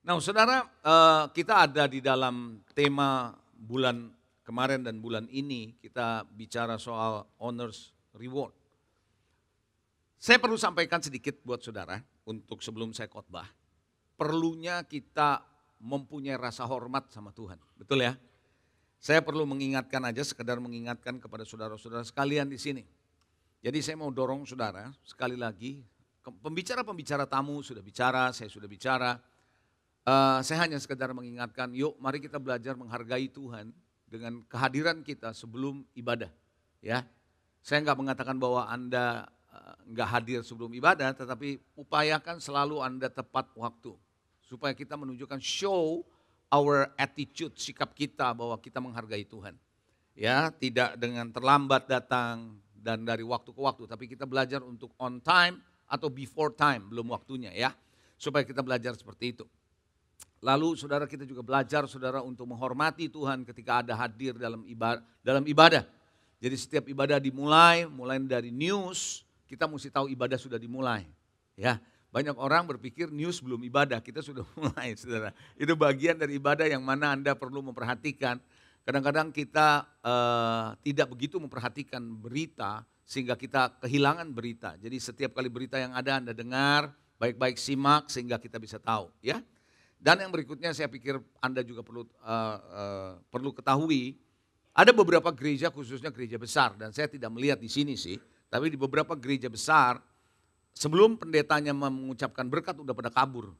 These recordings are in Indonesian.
Nah, saudara, kita ada di dalam tema bulan kemarin dan bulan ini, kita bicara soal honors reward. Saya perlu sampaikan sedikit buat saudara, untuk sebelum saya khotbah. Perlunya kita mempunyai rasa hormat sama Tuhan, betul ya? Saya perlu mengingatkan aja, sekedar mengingatkan kepada saudara-saudara sekalian di sini. Jadi saya mau dorong saudara, sekali lagi, pembicara-pembicara tamu sudah bicara, saya sudah bicara. Saya hanya sekedar mengingatkan, yuk mari kita belajar menghargai Tuhan dengan kehadiran kita sebelum ibadah. Ya, saya nggak mengatakan bahwa Anda nggak hadir sebelum ibadah, tetapi upayakan selalu Anda tepat waktu. Supaya kita menunjukkan show our attitude, sikap kita bahwa kita menghargai Tuhan. Ya, tidak dengan terlambat datang dan dari waktu ke waktu, tapi kita belajar untuk on time atau before time, belum waktunya ya. Supaya kita belajar seperti itu. Lalu saudara, kita juga belajar saudara untuk menghormati Tuhan ketika ada hadir dalam ibadah. Jadi setiap ibadah mulai dari news, kita mesti tahu ibadah sudah dimulai. Ya, banyak orang berpikir news belum ibadah, kita sudah mulai saudara. Itu bagian dari ibadah yang mana Anda perlu memperhatikan. Kadang-kadang kita tidak begitu memperhatikan berita sehingga kita kehilangan berita. Jadi setiap kali berita yang ada Anda dengar, baik-baik simak sehingga kita bisa tahu ya. Dan yang berikutnya saya pikir Anda juga perlu ketahui, ada beberapa gereja khususnya gereja besar, dan saya tidak melihat di sini sih, tapi di beberapa gereja besar sebelum pendetanya mengucapkan berkat udah pada kabur.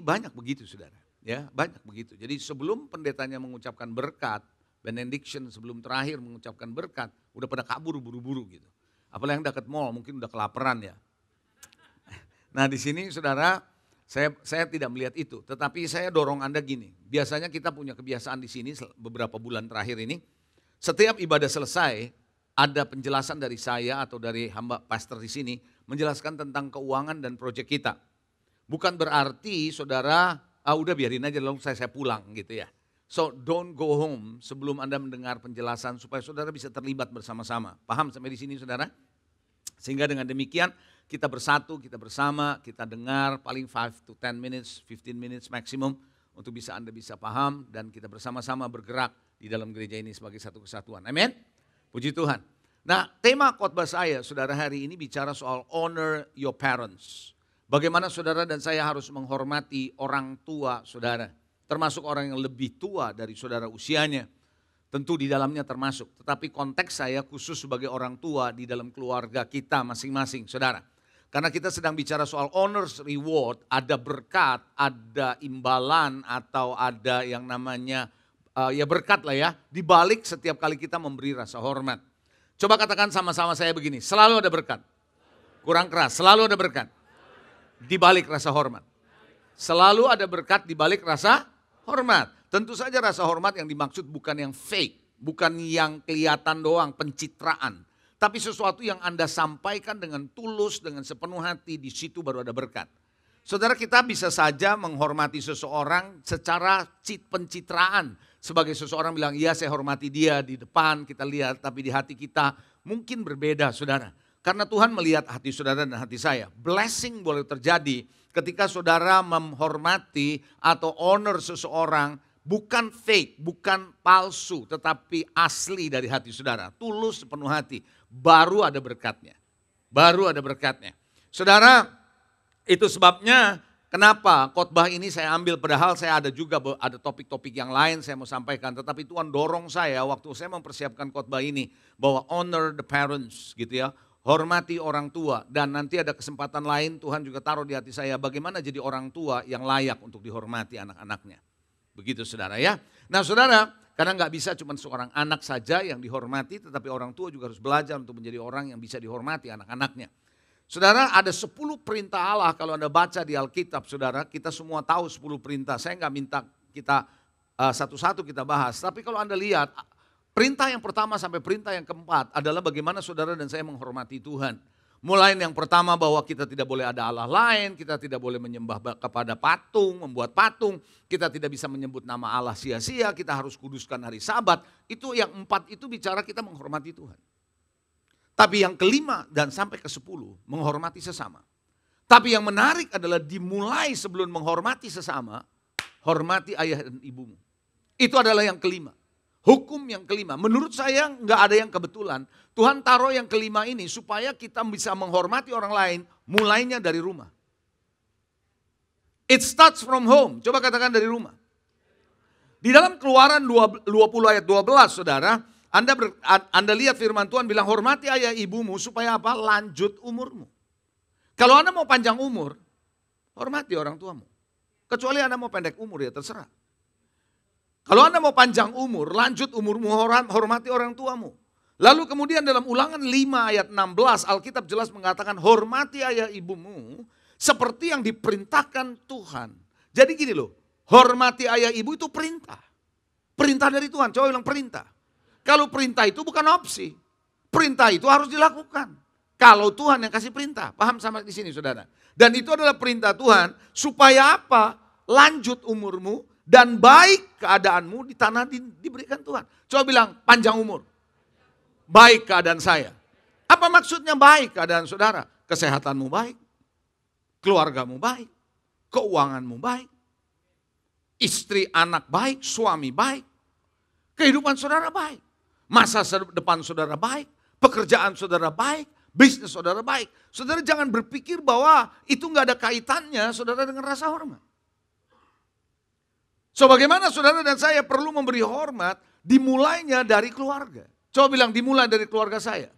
Banyak begitu saudara, ya banyak begitu. Jadi sebelum pendetanya mengucapkan berkat, benediction sebelum terakhir mengucapkan berkat, udah pada kabur buru-buru gitu. Apalagi yang dekat mall mungkin udah kelaparan ya. Nah di sini saudara, saya tidak melihat itu, tetapi saya dorong Anda gini. Biasanya kita punya kebiasaan di sini beberapa bulan terakhir ini, setiap ibadah selesai ada penjelasan dari saya atau dari hamba pastor di sini menjelaskan tentang keuangan dan proyek kita. Bukan berarti saudara, udah biarin aja lalu saya pulang gitu ya. So don't go home sebelum Anda mendengar penjelasan supaya saudara bisa terlibat bersama-sama. Paham sampai di sini saudara? Sehingga dengan demikian kita bersatu, kita bersama, kita dengar paling 5 to 10 minutes, 15 minutes maksimum untuk bisa Anda bisa paham dan kita bersama-sama bergerak di dalam gereja ini sebagai satu kesatuan. Amin. Puji Tuhan. Nah, tema khotbah saya saudara hari ini bicara soal honor your parents. Bagaimana saudara dan saya harus menghormati orang tua saudara, termasuk orang yang lebih tua dari saudara usianya. Tentu di dalamnya termasuk, tetapi konteks saya khusus sebagai orang tua di dalam keluarga kita masing-masing saudara. Karena kita sedang bicara soal honors reward, ada berkat, ada imbalan atau ada yang namanya ya berkat lah ya. Di balik setiap kali kita memberi rasa hormat. Coba katakan sama-sama saya begini, selalu ada berkat. Kurang keras, selalu ada berkat. Di balik rasa hormat. Selalu ada berkat di balik rasa hormat. Tentu saja rasa hormat yang dimaksud bukan yang fake, bukan yang kelihatan doang, pencitraan. Tapi sesuatu yang Anda sampaikan dengan tulus, dengan sepenuh hati, di situ baru ada berkat. Saudara, kita bisa saja menghormati seseorang secara pencitraan. Sebagai seseorang bilang, iya saya hormati dia di depan, kita lihat, tapi di hati kita mungkin berbeda saudara. Karena Tuhan melihat hati saudara dan hati saya. Blessing boleh terjadi ketika saudara menghormati atau honor seseorang, bukan fake, bukan palsu, tetapi asli dari hati saudara. Tulus sepenuh hati, baru ada berkatnya. Baru ada berkatnya. Saudara, itu sebabnya kenapa khotbah ini saya ambil, padahal saya ada juga ada topik-topik yang lain saya mau sampaikan. Tetapi Tuhan dorong saya waktu saya mempersiapkan khotbah ini, bahwa honor the parents gitu ya. Hormati orang tua, dan nanti ada kesempatan lain Tuhan juga taruh di hati saya bagaimana jadi orang tua yang layak untuk dihormati anak-anaknya. Begitu saudara ya. Nah saudara, karena nggak bisa cuma seorang anak saja yang dihormati, tetapi orang tua juga harus belajar untuk menjadi orang yang bisa dihormati anak-anaknya. Saudara, ada 10 perintah Allah kalau Anda baca di Alkitab saudara, kita semua tahu 10 perintah. Saya nggak minta kita satu-satu kita bahas, tapi kalau Anda lihat, perintah yang pertama sampai perintah yang keempat adalah bagaimana saudara dan saya menghormati Tuhan. Mulai yang pertama bahwa kita tidak boleh ada Allah lain, kita tidak boleh menyembah kepada patung, membuat patung, kita tidak bisa menyebut nama Allah sia-sia, kita harus kuduskan hari Sabat. Itu yang 4 itu bicara kita menghormati Tuhan. Tapi yang kelima dan sampai ke 10 menghormati sesama. Tapi yang menarik adalah dimulai sebelum menghormati sesama, hormati ayah dan ibumu. Itu adalah yang kelima. Hukum yang kelima. Menurut saya nggak ada yang kebetulan. Tuhan taruh yang kelima ini supaya kita bisa menghormati orang lain, mulainya dari rumah. It starts from home. Coba katakan dari rumah. Di dalam Keluaran 20 ayat 12, saudara, Anda lihat firman Tuhan bilang, hormati ayah ibumu supaya apa? Lanjut umurmu. Kalau Anda mau panjang umur, hormati orang tuamu. Kecuali Anda mau pendek umur, ya terserah. Kalau Anda mau panjang umur, lanjut umurmu, hormati orang tuamu. Lalu kemudian dalam Ulangan 5 ayat 16, Alkitab jelas mengatakan, hormati ayah ibumu seperti yang diperintahkan Tuhan. Jadi gini loh, hormati ayah ibu itu perintah. Perintah dari Tuhan, coba bilang perintah. Kalau perintah itu bukan opsi, perintah itu harus dilakukan. Kalau Tuhan yang kasih perintah, paham sama di sini saudara. Dan itu adalah perintah Tuhan supaya apa? Lanjut umurmu dan baik keadaanmu di tanah diberikan Tuhan. Coba bilang panjang umur. Baik keadaan saya. Apa maksudnya baik keadaan saudara? Kesehatanmu baik, keluargamu baik, keuanganmu baik, istri anak baik, suami baik, kehidupan saudara baik, masa depan saudara baik, pekerjaan saudara baik, bisnis saudara baik. Saudara jangan berpikir bahwa itu nggak ada kaitannya saudara dengan rasa hormat. So bagaimana saudara dan saya perlu memberi hormat dimulainya dari keluarga. Coba bilang dimulai dari keluarga saya.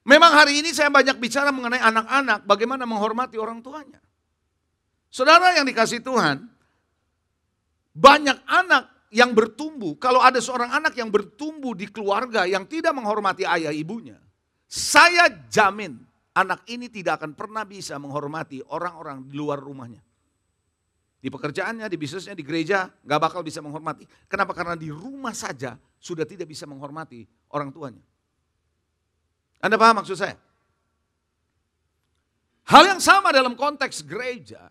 Memang hari ini saya banyak bicara mengenai anak-anak, bagaimana menghormati orang tuanya. Saudara yang dikasih Tuhan, banyak anak yang bertumbuh, kalau ada seorang anak yang bertumbuh di keluarga yang tidak menghormati ayah ibunya, saya jamin anak ini tidak akan pernah bisa menghormati orang-orang di luar rumahnya. Di pekerjaannya, di bisnisnya, di gereja, gak bakal bisa menghormati. Kenapa? Karena di rumah saja sudah tidak bisa menghormati orang tuanya. Anda paham maksud saya? Hal yang sama dalam konteks gereja.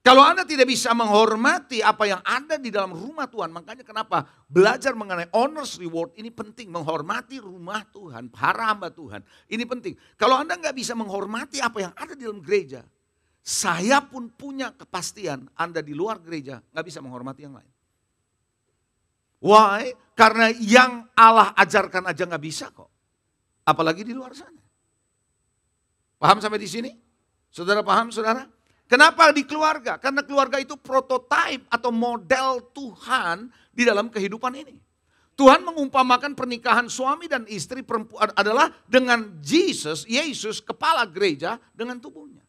Kalau Anda tidak bisa menghormati apa yang ada di dalam rumah Tuhan, makanya kenapa belajar mengenai honors reward ini penting. Menghormati rumah Tuhan, para hamba Tuhan, ini penting. Kalau Anda nggak bisa menghormati apa yang ada di dalam gereja, saya pun punya kepastian Anda di luar gereja nggak bisa menghormati yang lain. Why? Karena yang Allah ajarkan aja nggak bisa kok. Apalagi di luar sana. Paham sampai di sini? Saudara paham saudara? Kenapa di keluarga? Karena keluarga itu prototipe atau model Tuhan di dalam kehidupan ini. Tuhan mengumpamakan pernikahan suami dan istri perempuan adalah dengan Yesus kepala gereja dengan tubuhnya.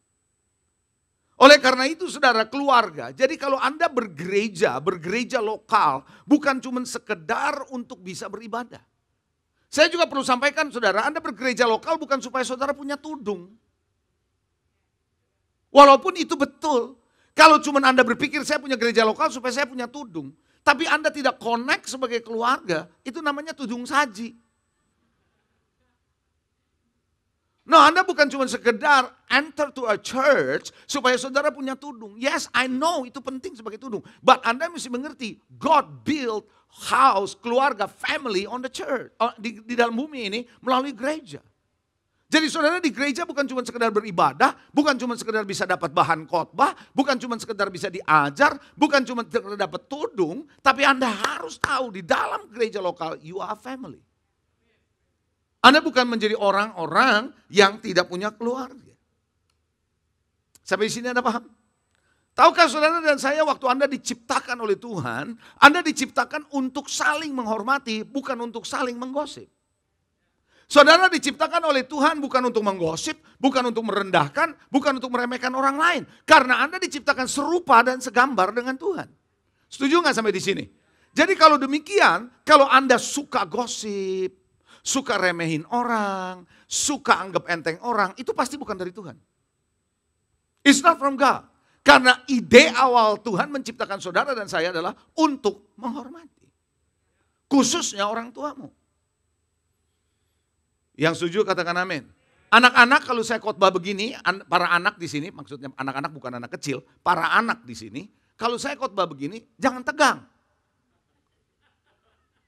Oleh karena itu saudara keluarga, jadi kalau Anda bergereja lokal bukan cuma sekedar untuk bisa beribadah. Saya juga perlu sampaikan saudara, Anda bergereja lokal bukan supaya saudara punya tudung. Walaupun itu betul. Kalau cuma Anda berpikir saya punya gereja lokal supaya saya punya tudung. Tapi Anda tidak connect sebagai keluarga, itu namanya tudung saji. No, Anda bukan cuma sekedar enter to a church supaya saudara punya tudung. Yes, I know itu penting sebagai tudung. But Anda mesti mengerti, God built house, keluarga, family on the church. Di dalam bumi ini melalui gereja. Jadi saudara di gereja bukan cuma sekedar beribadah, bukan cuma sekedar bisa dapat bahan khotbah, bukan cuma sekedar bisa diajar, bukan cuma sekedar dapat tudung, tapi Anda harus tahu di dalam gereja lokal you are family. Anda bukan menjadi orang-orang yang tidak punya keluarga. Sampai di sini Anda paham? Tahukah saudara dan saya waktu Anda diciptakan oleh Tuhan, Anda diciptakan untuk saling menghormati, bukan untuk saling menggosip. Saudara diciptakan oleh Tuhan bukan untuk menggosip, bukan untuk merendahkan, bukan untuk meremehkan orang lain. Karena Anda diciptakan serupa dan segambar dengan Tuhan. Setuju nggak sampai di sini? Jadi kalau demikian, kalau Anda suka gosip, suka remehin orang, suka anggap enteng orang, itu pasti bukan dari Tuhan. It's not from God. Karena ide awal Tuhan menciptakan saudara dan saya adalah untuk menghormati. Khususnya orang tuamu. Yang setuju katakan amin. Anak-anak kalau saya khotbah begini, para anak di sini, maksudnya anak-anak bukan anak kecil, para anak di sini, kalau saya khotbah begini, jangan tegang.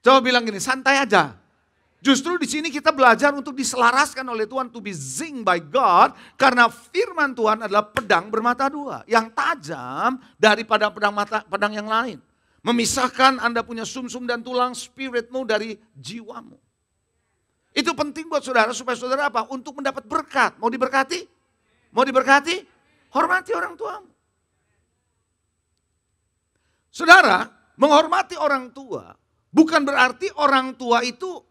Coba bilang gini, santai aja. Justru di sini kita belajar untuk diselaraskan oleh Tuhan, to be zinged by God, karena firman Tuhan adalah pedang bermata dua yang tajam daripada pedang yang lain. Memisahkan Anda punya sumsum dan tulang spiritmu dari jiwamu. Itu penting buat saudara supaya saudara apa? Untuk mendapat berkat. Mau diberkati? Mau diberkati? Hormati orang tuamu. Saudara, menghormati orang tua bukan berarti orang tua itu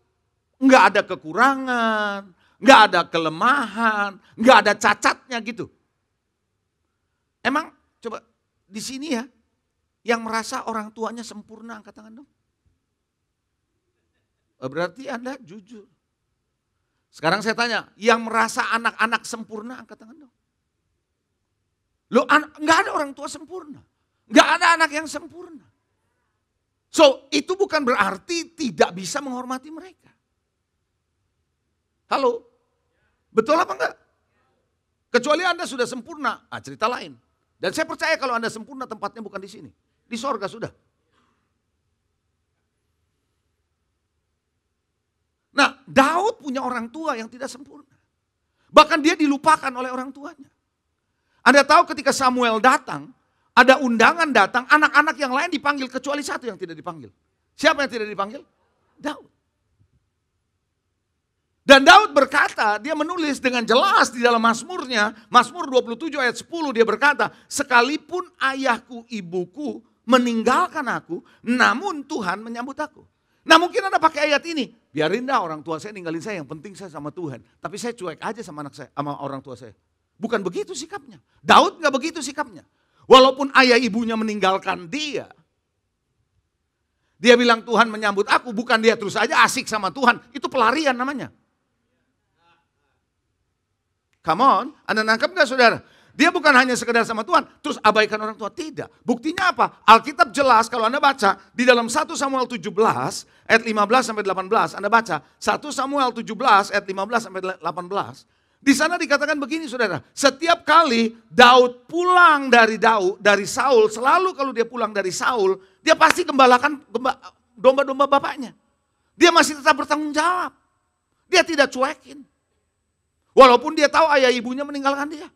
nggak ada kekurangan, nggak ada kelemahan, nggak ada cacatnya gitu. Emang coba di sini ya, yang merasa orang tuanya sempurna, angkat tangan dong. Berarti Anda jujur. Sekarang saya tanya, yang merasa anak-anak sempurna, angkat tangan dong. Loh, nggak ada orang tua sempurna. Nggak ada anak yang sempurna. So, itu bukan berarti tidak bisa menghormati mereka. Halo? Betul apa enggak? Kecuali Anda sudah sempurna, cerita lain. Dan saya percaya kalau Anda sempurna tempatnya bukan di sini. Di sorga sudah. Nah, Daud punya orang tua yang tidak sempurna. Bahkan dia dilupakan oleh orang tuanya. Anda tahu ketika Samuel datang, ada undangan datang, anak-anak yang lain dipanggil, kecuali satu yang tidak dipanggil. Siapa yang tidak dipanggil? Daud. Dan Daud berkata, dia menulis dengan jelas di dalam Mazmurnya, Mazmur 27 ayat 10 dia berkata, sekalipun ayahku ibuku meninggalkan aku, namun Tuhan menyambut aku. Nah mungkin Anda pakai ayat ini, biarin dah orang tua saya ninggalin saya, yang penting saya sama Tuhan. Tapi saya cuek aja sama anak saya, sama orang tua saya. Bukan begitu sikapnya. Daud gak begitu sikapnya. Walaupun ayah ibunya meninggalkan dia, dia bilang Tuhan menyambut aku, bukan dia terus aja asik sama Tuhan. Itu pelarian namanya. Come on, Anda nangkep gak saudara? Dia bukan hanya sekedar sama Tuhan, terus abaikan orang tua. Tidak. Buktinya apa? Alkitab jelas kalau Anda baca di dalam 1 Samuel 17 ayat 15 sampai 18. Anda baca 1 Samuel 17 ayat 15 sampai 18. Di sana dikatakan begini saudara. Setiap kali Daud pulang dari Saul, selalu kalau dia pulang dari Saul, dia pasti gembalakan domba-domba bapaknya. Dia masih tetap bertanggung jawab. Dia tidak cuekin. Walaupun dia tahu ayah ibunya meninggalkan dia.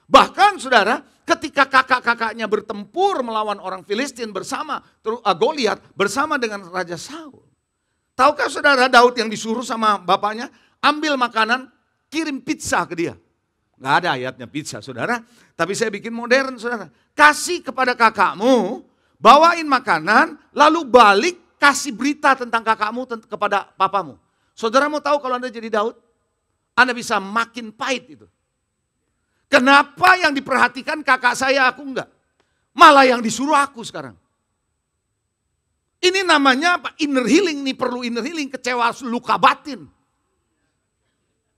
Bahkan saudara, ketika kakak-kakaknya bertempur melawan orang Filistin bersama Goliat bersama dengan Raja Saul. Tahukah saudara Daud yang disuruh sama bapaknya ambil makanan, kirim pizza ke dia. Nggak ada ayatnya pizza saudara, tapi saya bikin modern saudara. Kasih kepada kakakmu, bawain makanan, lalu balik kasih berita tentang kakakmu kepada papamu. Saudara mau tahu kalau Anda jadi Daud? Anda bisa makin pahit itu. Kenapa yang diperhatikan kakak saya aku enggak? Malah yang disuruh aku sekarang. Ini namanya apa? Inner healing nih, perlu inner healing, kecewa luka batin.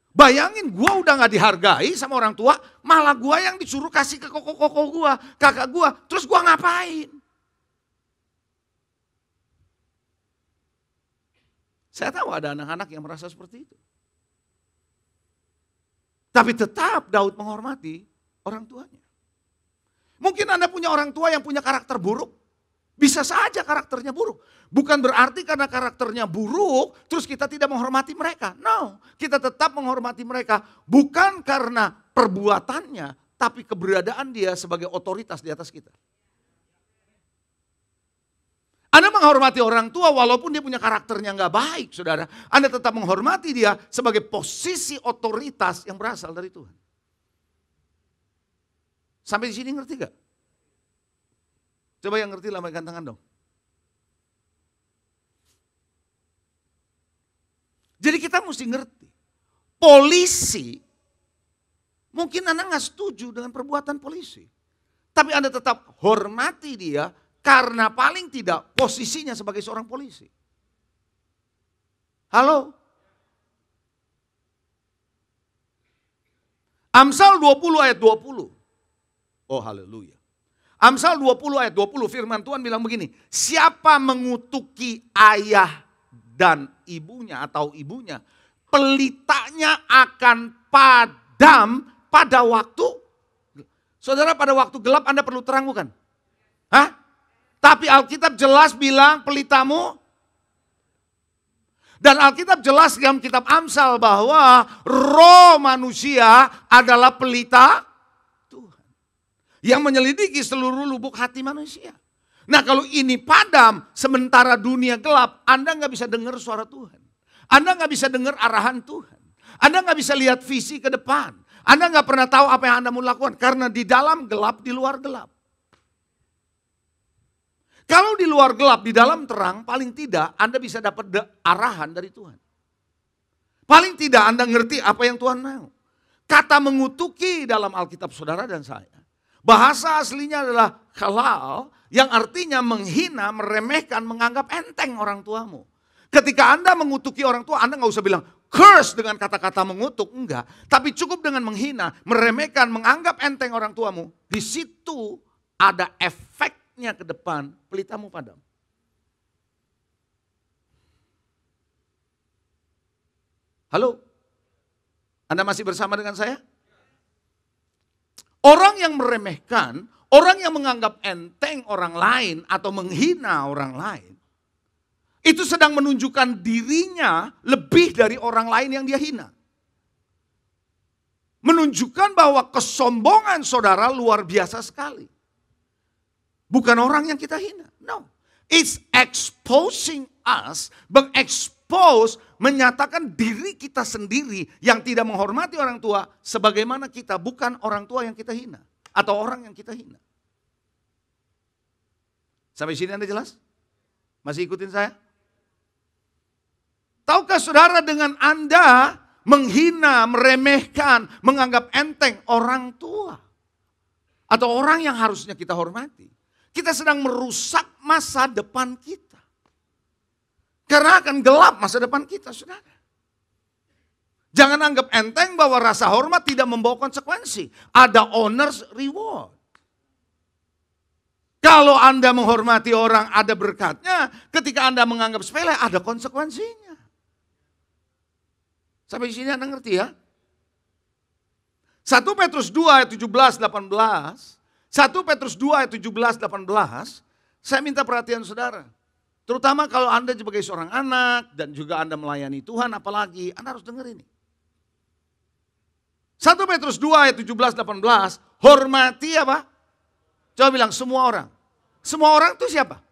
Bayangin gua udah gak dihargai sama orang tua, malah gua yang disuruh kasih ke koko-koko gua, kakak gua, terus gua ngapain? Saya tahu ada anak-anak yang merasa seperti itu. Tapi tetap Daud menghormati orang tuanya. Mungkin Anda punya orang tua yang punya karakter buruk. Bisa saja karakternya buruk. Bukan berarti karena karakternya buruk, terus kita tidak menghormati mereka. No, kita tetap menghormati mereka. Bukan karena perbuatannya, tapi keberadaan dia sebagai otoritas di atas kita. Anda menghormati orang tua walaupun dia punya karakternya nggak baik, saudara. Anda tetap menghormati dia sebagai posisi otoritas yang berasal dari Tuhan. Sampai di sini ngerti gak? Coba yang ngerti lambaikan tangan dong. Jadi kita mesti ngerti. Polisi, mungkin Anda nggak setuju dengan perbuatan polisi. Tapi Anda tetap hormati dia. Karena paling tidak posisinya sebagai seorang polisi. Halo? Amsal 20 ayat 20. Oh haleluya. Amsal 20 ayat 20 firman Tuhan bilang begini. Siapa mengutuki ayah dan ibunya atau ibunya. Pelitanya akan padam pada waktu. Saudara pada waktu gelap Anda perlu terang bukan? Hah? Tapi Alkitab jelas bilang pelitamu. Dan Alkitab jelas dalam kitab Amsal bahwa roh manusia adalah pelita Tuhan. Yang menyelidiki seluruh lubuk hati manusia. Nah kalau ini padam sementara dunia gelap, Anda nggak bisa dengar suara Tuhan. Anda nggak bisa dengar arahan Tuhan. Anda nggak bisa lihat visi ke depan. Anda nggak pernah tahu apa yang Anda mau lakukan. Karena di dalam gelap, di luar gelap. Kalau di luar gelap, di dalam terang, paling tidak Anda bisa dapat arahan dari Tuhan. Paling tidak Anda ngerti apa yang Tuhan mau. Kata mengutuki dalam Alkitab saudara dan saya. Bahasa aslinya adalah halal yang artinya menghina, meremehkan, menganggap enteng orang tuamu. Ketika Anda mengutuki orang tua, Anda nggak usah bilang curse dengan kata-kata mengutuk, enggak. Tapi cukup dengan menghina, meremehkan, menganggap enteng orang tuamu. Di situ ada efeknya ke depan, pelitamu padam. Halo? Anda masih bersama dengan saya? Orang yang meremehkan, orang yang menganggap enteng orang lain atau menghina orang lain, itu sedang menunjukkan dirinya lebih dari orang lain yang dia hina. Menunjukkan bahwa kesombongan saudara luar biasa sekali. Bukan orang yang kita hina. No. It's exposing us, mengexpose, menyatakan diri kita sendiri yang tidak menghormati orang tua sebagaimana kita bukan orang tua yang kita hina atau orang yang kita hina. Sampai sini Anda jelas? Masih ikutin saya? Tahukah saudara dengan Anda menghina, meremehkan, menganggap enteng orang tua atau orang yang harusnya kita hormati, kita sedang merusak masa depan kita. Karena akan gelap masa depan kita, saudara. Jangan anggap enteng bahwa rasa hormat tidak membawa konsekuensi. Ada honors reward. Kalau Anda menghormati orang ada berkatnya, ketika Anda menganggap sepele ada konsekuensinya. Sampai di sini Anda ngerti ya? 1 Petrus 2 ayat 17-18. 1 Petrus 2 ayat 17-18. Saya minta perhatian saudara. Terutama kalau Anda sebagai seorang anak dan juga Anda melayani Tuhan apalagi, Anda harus dengar ini. 1 Petrus 2 ayat 17-18, hormati apa? Coba bilang semua orang. Semua orang itu siapa?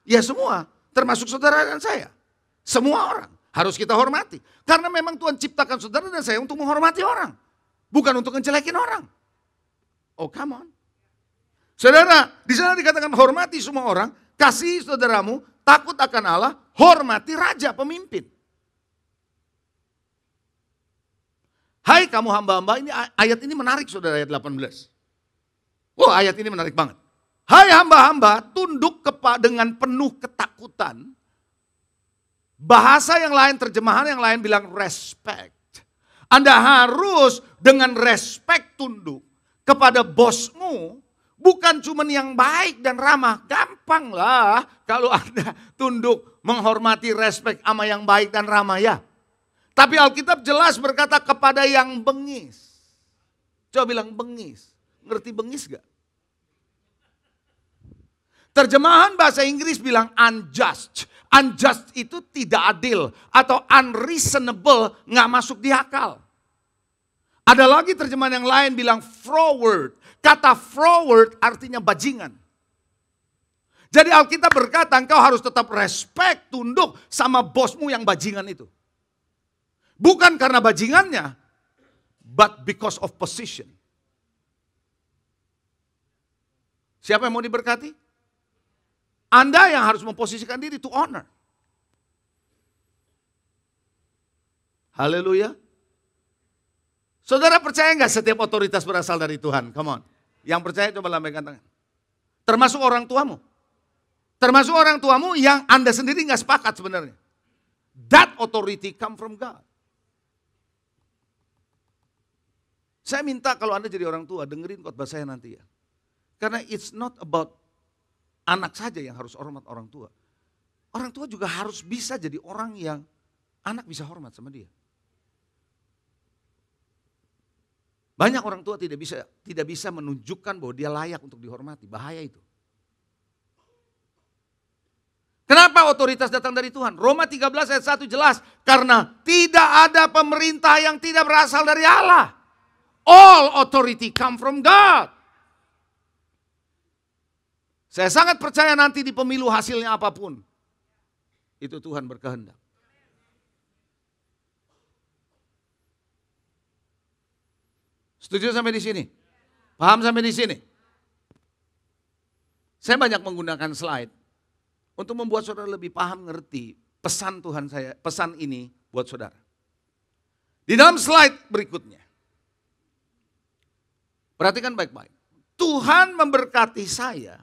Ya semua, termasuk saudara dan saya. Semua orang harus kita hormati. Karena memang Tuhan ciptakan saudara dan saya untuk menghormati orang. Bukan untuk ngejelekin orang. Oh come on. Saudara, di sana dikatakan hormati semua orang. Kasih saudaramu, takut akan Allah, hormati raja pemimpin. Hai kamu hamba-hamba, ini ayat ini menarik saudara, ayat 18. Wah ayat ini menarik banget. Hai hamba-hamba, tunduk dengan penuh ketakutan. Bahasa yang lain, terjemahan yang lain bilang respect. Anda harus dengan respect tunduk kepada bosmu. Bukan cuma yang baik dan ramah, gampang lah kalau Anda tunduk, menghormati, respek sama yang baik dan ramah ya. Tapi Alkitab jelas berkata kepada yang bengis. Coba bilang bengis, ngerti bengis gak? Terjemahan bahasa Inggris bilang unjust. Unjust itu tidak adil atau unreasonable, gak masuk di akal. Ada lagi terjemahan yang lain bilang froward. Kata froward artinya bajingan. Jadi Alkitab berkata engkau harus tetap respect, tunduk sama bosmu yang bajingan itu. Bukan karena bajingannya, but because of position. Siapa yang mau diberkati? Anda yang harus memposisikan diri to honor. Haleluya. Saudara percaya nggak setiap otoritas berasal dari Tuhan? Come on. Yang percaya coba lambaikan tangan. Termasuk orang tuamu. Termasuk orang tuamu yang Anda sendiri nggak sepakat sebenarnya. That authority come from God. Saya minta kalau Anda jadi orang tua, dengerin khotbah saya nanti ya. Karena it's not about anak saja yang harus hormat orang tua. Orang tua juga harus bisa jadi orang yang anak bisa hormat sama dia. Banyak orang tua tidak bisa menunjukkan bahwa dia layak untuk dihormati. Bahaya itu. Kenapa Kenapa otoritas datang dari Tuhan? Roma 13 ayat 1 jelas. Karena tidak ada pemerintah yang tidak berasal dari Allah. All authority come from God. Saya sangat percaya nanti di pemilu hasilnya apapun. Itu Tuhan berkehendak. Setuju sampai di sini? Paham sampai di sini? Saya banyak menggunakan slide untuk membuat saudara lebih paham, ngerti pesan Tuhan saya, pesan ini buat saudara. Di dalam slide berikutnya. Perhatikan baik-baik. Tuhan memberkati saya,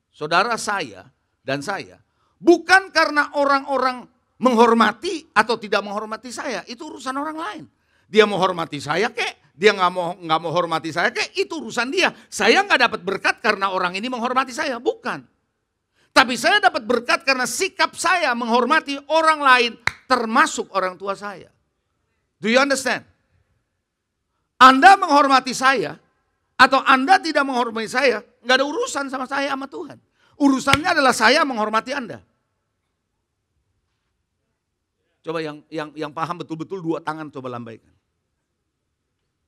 saudara saya, dan saya. Bukan karena orang-orang menghormati atau tidak menghormati saya. Itu urusan orang lain. Dia mau hormati saya kek, dia nggak mau hormati saya kek, itu urusan dia. Saya nggak dapat berkat karena orang ini menghormati saya, bukan. Tapi saya dapat berkat karena sikap saya menghormati orang lain, termasuk orang tua saya. Do you understand? Anda menghormati saya, atau Anda tidak menghormati saya, nggak ada urusan sama saya sama Tuhan. Urusannya adalah saya menghormati Anda. Coba yang paham betul-betul dua tangan coba lambaikan.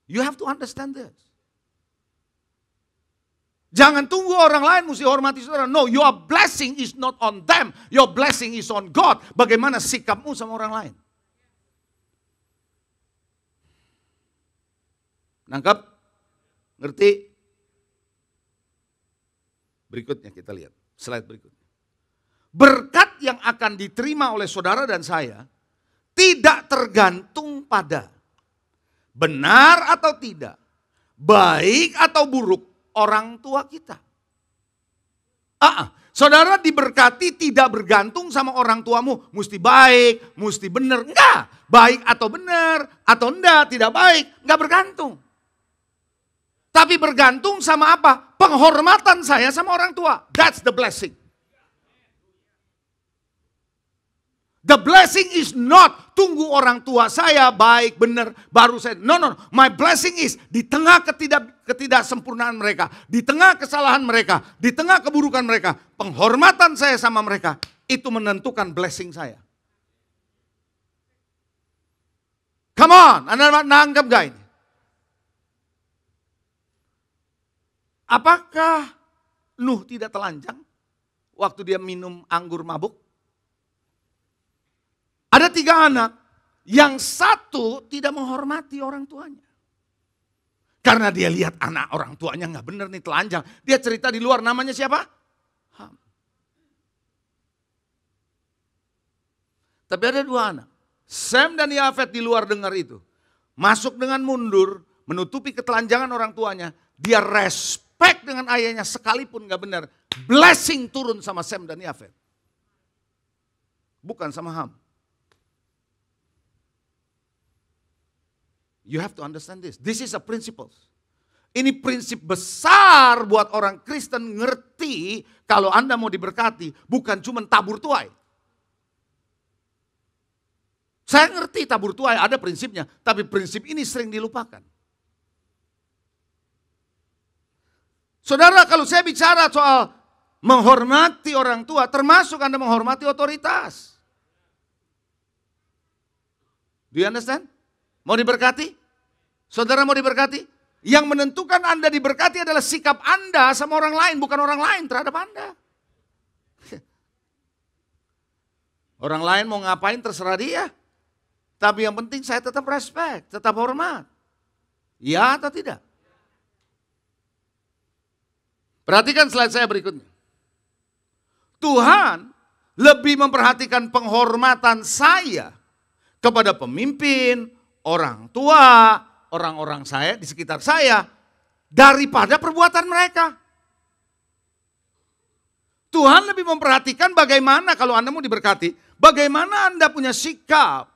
You have to understand this. Jangan tunggu orang lain mesti hormati saudara. No, your blessing is not on them. Your blessing is on God. Bagaimana sikapmu sama orang lain. Nangkap? Ngerti? Berikutnya kita lihat. Slide berikutnya. Berkat yang akan diterima oleh saudara dan saya tidak tergantung pada benar atau tidak, baik atau buruk orang tua kita. Saudara diberkati tidak bergantung sama orang tuamu. Mesti baik, mesti benar. Enggak. Baik atau benar, atau enggak, tidak baik. Enggak bergantung. Tapi bergantung sama apa? Penghormatan saya sama orang tua. That's the blessing. The blessing is not tunggu orang tua saya baik, benar, baru saya. No. My blessing is di tengah ketidaksempurnaan mereka, di tengah kesalahan mereka, di tengah keburukan mereka, penghormatan saya sama mereka, itu menentukan blessing saya. Come on, Anda nangkep gak ini? Apakah Nuh tidak telanjang waktu dia minum anggur mabuk? Ada 3 anak, yang satu tidak menghormati orang tuanya. Karena dia lihat anak orang tuanya nggak benar nih, telanjang. Dia cerita di luar, namanya siapa? Ham. Tapi ada 2 anak, Sem dan Yafet di luar dengar itu. Masuk dengan mundur, menutupi ketelanjangan orang tuanya. Dia respect dengan ayahnya sekalipun nggak benar. Blessing turun sama Sem dan Yafet. Bukan sama Ham. You have to understand this. This is a principle. Ini prinsip besar buat orang Kristen ngerti kalau Anda mau diberkati bukan cuma tabur tuai. Saya ngerti tabur tuai ada prinsipnya, tapi prinsip ini sering dilupakan. Saudara, kalau saya bicara soal menghormati orang tua, termasuk Anda menghormati otoritas. Do you understand? Mau diberkati? Saudara mau diberkati? Yang menentukan Anda diberkati adalah sikap Anda sama orang lain, bukan orang lain terhadap Anda. Orang lain mau ngapain terserah dia. Tapi yang penting saya tetap respect, tetap hormat. Ya atau tidak? Perhatikan slide saya berikutnya. Tuhan lebih memperhatikan penghormatan saya kepada pemimpin, orang tua, orang-orang saya di sekitar saya daripada perbuatan mereka. Tuhan lebih memperhatikan bagaimana kalau Anda mau diberkati, bagaimana Anda punya sikap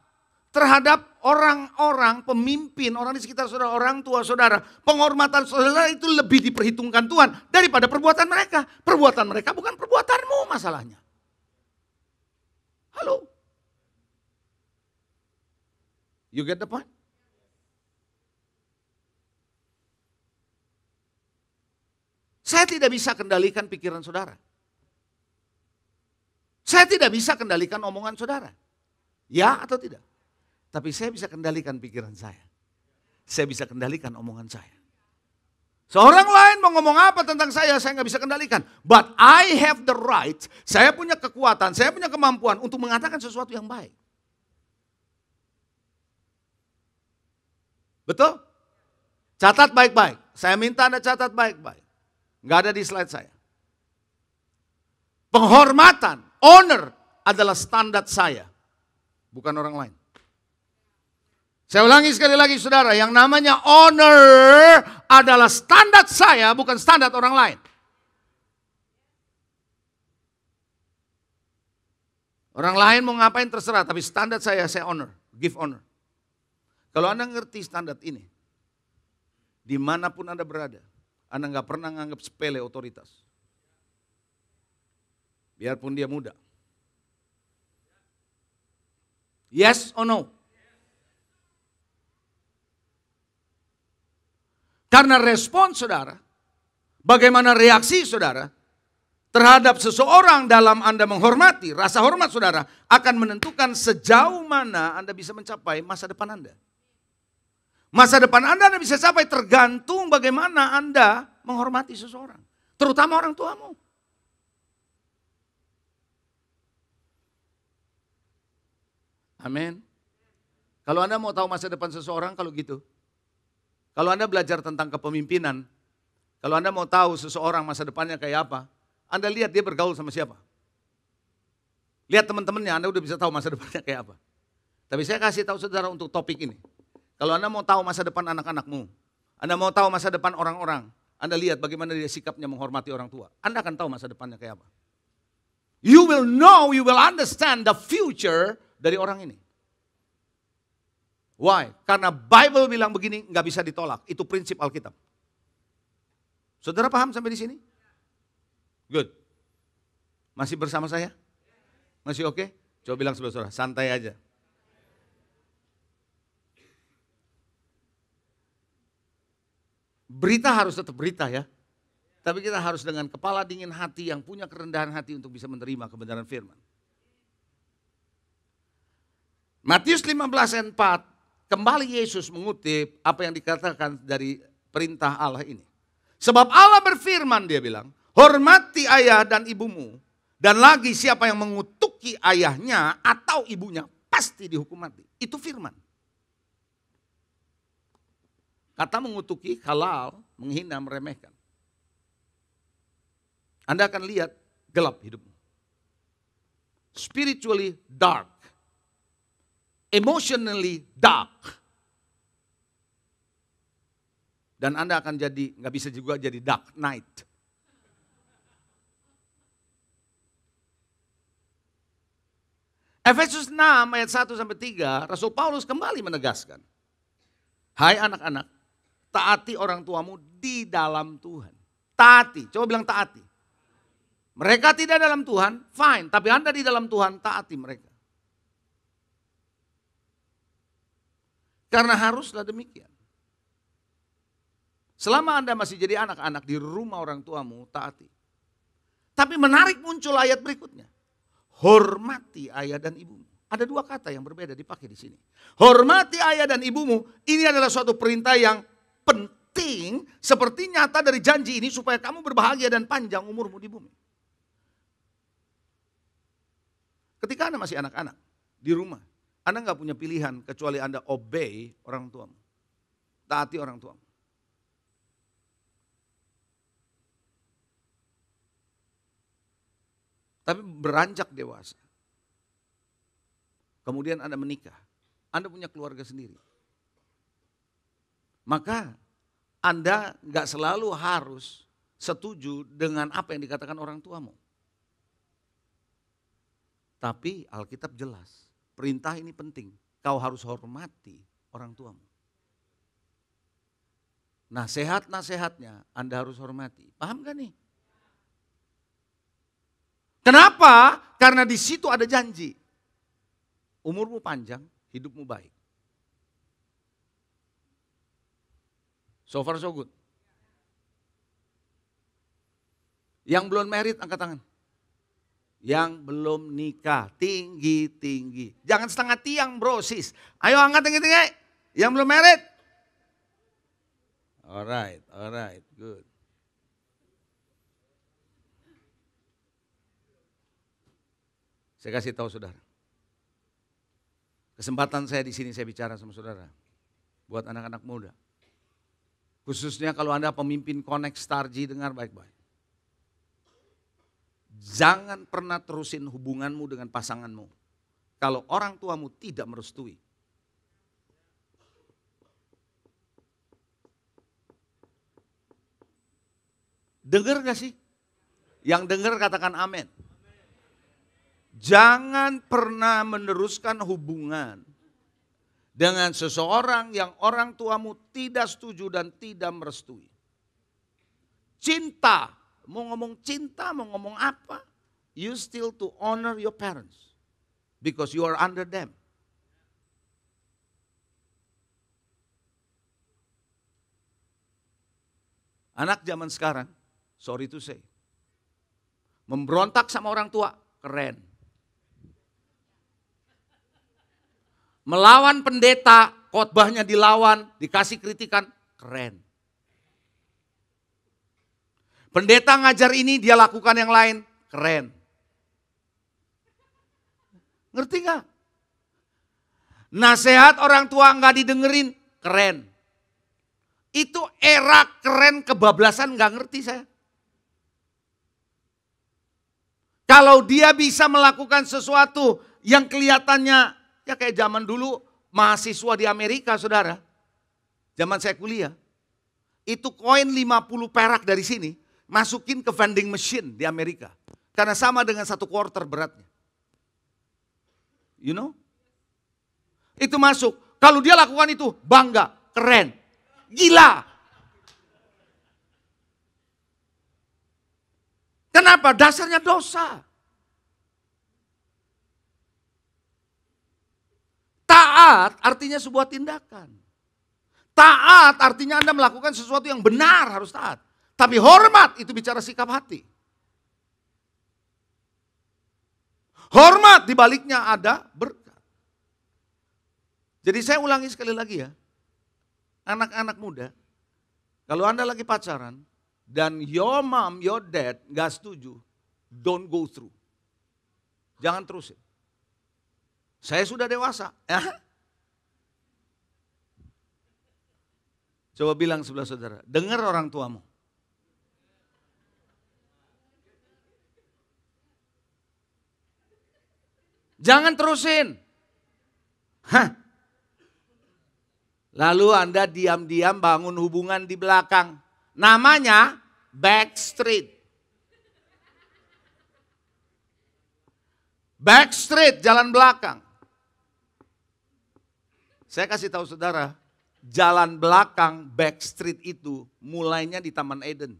terhadap orang-orang pemimpin, orang di sekitar saudara, orang tua saudara. Penghormatan saudara itu lebih diperhitungkan Tuhan daripada perbuatan mereka. Perbuatan mereka bukan perbuatanmu masalahnya. Halo? You get the point? Saya tidak bisa kendalikan pikiran saudara. Saya tidak bisa kendalikan omongan saudara. Ya atau tidak? Tapi saya bisa kendalikan pikiran saya. Saya bisa kendalikan omongan saya. Seorang lain mau ngomong apa tentang saya nggak bisa kendalikan. But I have the right, saya punya kekuatan, saya punya kemampuan untuk mengatakan sesuatu yang baik. Betul? Catat baik-baik. Saya minta Anda catat baik-baik. Nggak ada di slide saya. Penghormatan, honor adalah standar saya. Bukan orang lain. Saya ulangi sekali lagi saudara, yang namanya honor adalah standar saya, bukan standar orang lain. Orang lain mau ngapain terserah, tapi standar saya honor, give honor. Kalau Anda ngerti standar ini, dimanapun Anda berada, Anda nggak pernah nganggap sepele otoritas. Biarpun dia muda. Yes or no? Karena respon saudara, bagaimana reaksi saudara terhadap seseorang dalam Anda menghormati, rasa hormat saudara akan menentukan sejauh mana Anda bisa mencapai masa depan Anda. Masa depan Anda bisa capai tergantung bagaimana Anda menghormati seseorang. Terutama orang tuamu. Amin. Kalau Anda mau tahu masa depan seseorang, kalau gitu. Kalau Anda belajar tentang kepemimpinan, kalau Anda mau tahu seseorang masa depannya kayak apa, Anda lihat dia bergaul sama siapa. Lihat teman-temannya, Anda udah bisa tahu masa depannya kayak apa. Tapi saya kasih tahu saudara untuk topik ini. Kalau Anda mau tahu masa depan anak-anakmu, Anda mau tahu masa depan orang-orang, Anda lihat bagaimana dia sikapnya menghormati orang tua. Anda akan tahu masa depannya kayak apa. You will know, you will understand the future dari orang ini. Why? Karena Bible bilang begini, nggak bisa ditolak. Itu prinsip Alkitab. Saudara paham sampai di sini? Good. Masih bersama saya? Masih oke? Coba bilang sebelah saudara, santai aja. Berita harus tetap berita ya. Tapi kita harus dengan kepala dingin hati yang punya kerendahan hati untuk bisa menerima kebenaran firman. Matius 15 ayat 4. Kembali Yesus mengutip apa yang dikatakan dari perintah Allah ini. Sebab Allah berfirman, dia bilang, hormati ayah dan ibumu. Dan lagi siapa yang mengutuki ayahnya atau ibunya pasti dihukum mati. Itu firman. Kata mengutuki, halal, menghina, meremehkan. Anda akan lihat gelap hidupmu. Spiritually dark. Emotionally dark. Dan Anda akan jadi, nggak bisa juga jadi dark night. Efesus 6 ayat 1 sampai 3, Rasul Paulus kembali menegaskan. Hai anak-anak, taati orang tuamu di dalam Tuhan. Taati, coba bilang taati. Mereka tidak dalam Tuhan, fine. Tapi Anda di dalam Tuhan, taati mereka. Karena haruslah demikian. Selama Anda masih jadi anak-anak di rumah orang tuamu, taati. Tapi menarik muncul ayat berikutnya. Hormati ayah dan ibumu. Ada dua kata yang berbeda dipakai di sini. Hormati ayah dan ibumu, ini adalah suatu perintah yang penting. Seperti nyata dari janji ini supaya kamu berbahagia dan panjang umurmu di bumi. Ketika Anda masih anak-anak di rumah, Anda nggak punya pilihan kecuali Anda obey orang tuamu. Taati orang tuamu. Tapi beranjak dewasa. Kemudian Anda menikah. Anda punya keluarga sendiri. Maka Anda nggak selalu harus setuju dengan apa yang dikatakan orang tuamu. Tapi Alkitab jelas. Perintah ini penting. Kau harus hormati orang tuamu. Nasihat-nasihatnya Anda harus hormati. Paham gak nih? Kenapa? Karena di situ ada janji. Umurmu panjang, hidupmu baik. So far so good. Yang belum married angkat tangan. Yang belum nikah, tinggi-tinggi. Jangan setengah tiang bro, sis. Ayo angkat tinggi-tinggi. Yang belum married. Alright, good. Saya kasih tahu saudara. Kesempatan saya di sini saya bicara sama saudara. Buat anak-anak muda. Khususnya kalau Anda pemimpin Connect Star G, dengar baik-baik. Jangan pernah terusin hubunganmu dengan pasanganmu kalau orang tuamu tidak merestui. Dengar gak sih? Yang dengar katakan amin. Jangan pernah meneruskan hubungan dengan seseorang yang orang tuamu tidak setuju dan tidak merestui. Cinta, mau ngomong cinta, mau ngomong apa, you still to honor your parents because you are under them. Anak zaman sekarang, sorry to say, memberontak sama orang tua, keren. Melawan pendeta, khotbahnya dilawan, dikasih kritikan, keren. Pendeta ngajar ini, dia lakukan yang lain, keren. Ngerti gak? Nasihat orang tua gak didengerin, keren. Itu era keren kebablasan gak ngerti saya. Kalau dia bisa melakukan sesuatu yang kelihatannya, ya kayak zaman dulu mahasiswa di Amerika saudara. Zaman saya kuliah. Itu koin 50 perak dari sini. Masukin ke vending machine di Amerika. Karena sama dengan 1 quarter beratnya. You know? Itu masuk. Kalau dia lakukan itu bangga, keren. Gila. Kenapa? Dasarnya dosa. Taat artinya sebuah tindakan. Taat artinya Anda melakukan sesuatu yang benar, harus taat. Tapi hormat itu bicara sikap hati. Hormat di baliknya ada berkat. Jadi saya ulangi sekali lagi ya. Anak-anak muda, kalau Anda lagi pacaran dan your mom, your dad gak setuju, don't go through. Jangan terusin. Saya sudah dewasa. Coba bilang sebelah saudara, dengar orang tuamu. Jangan terusin. Lalu Anda diam-diam bangun hubungan di belakang. Namanya backstreet. Backstreet, jalan belakang. Saya kasih tahu saudara, jalan belakang backstreet itu mulainya di Taman Eden.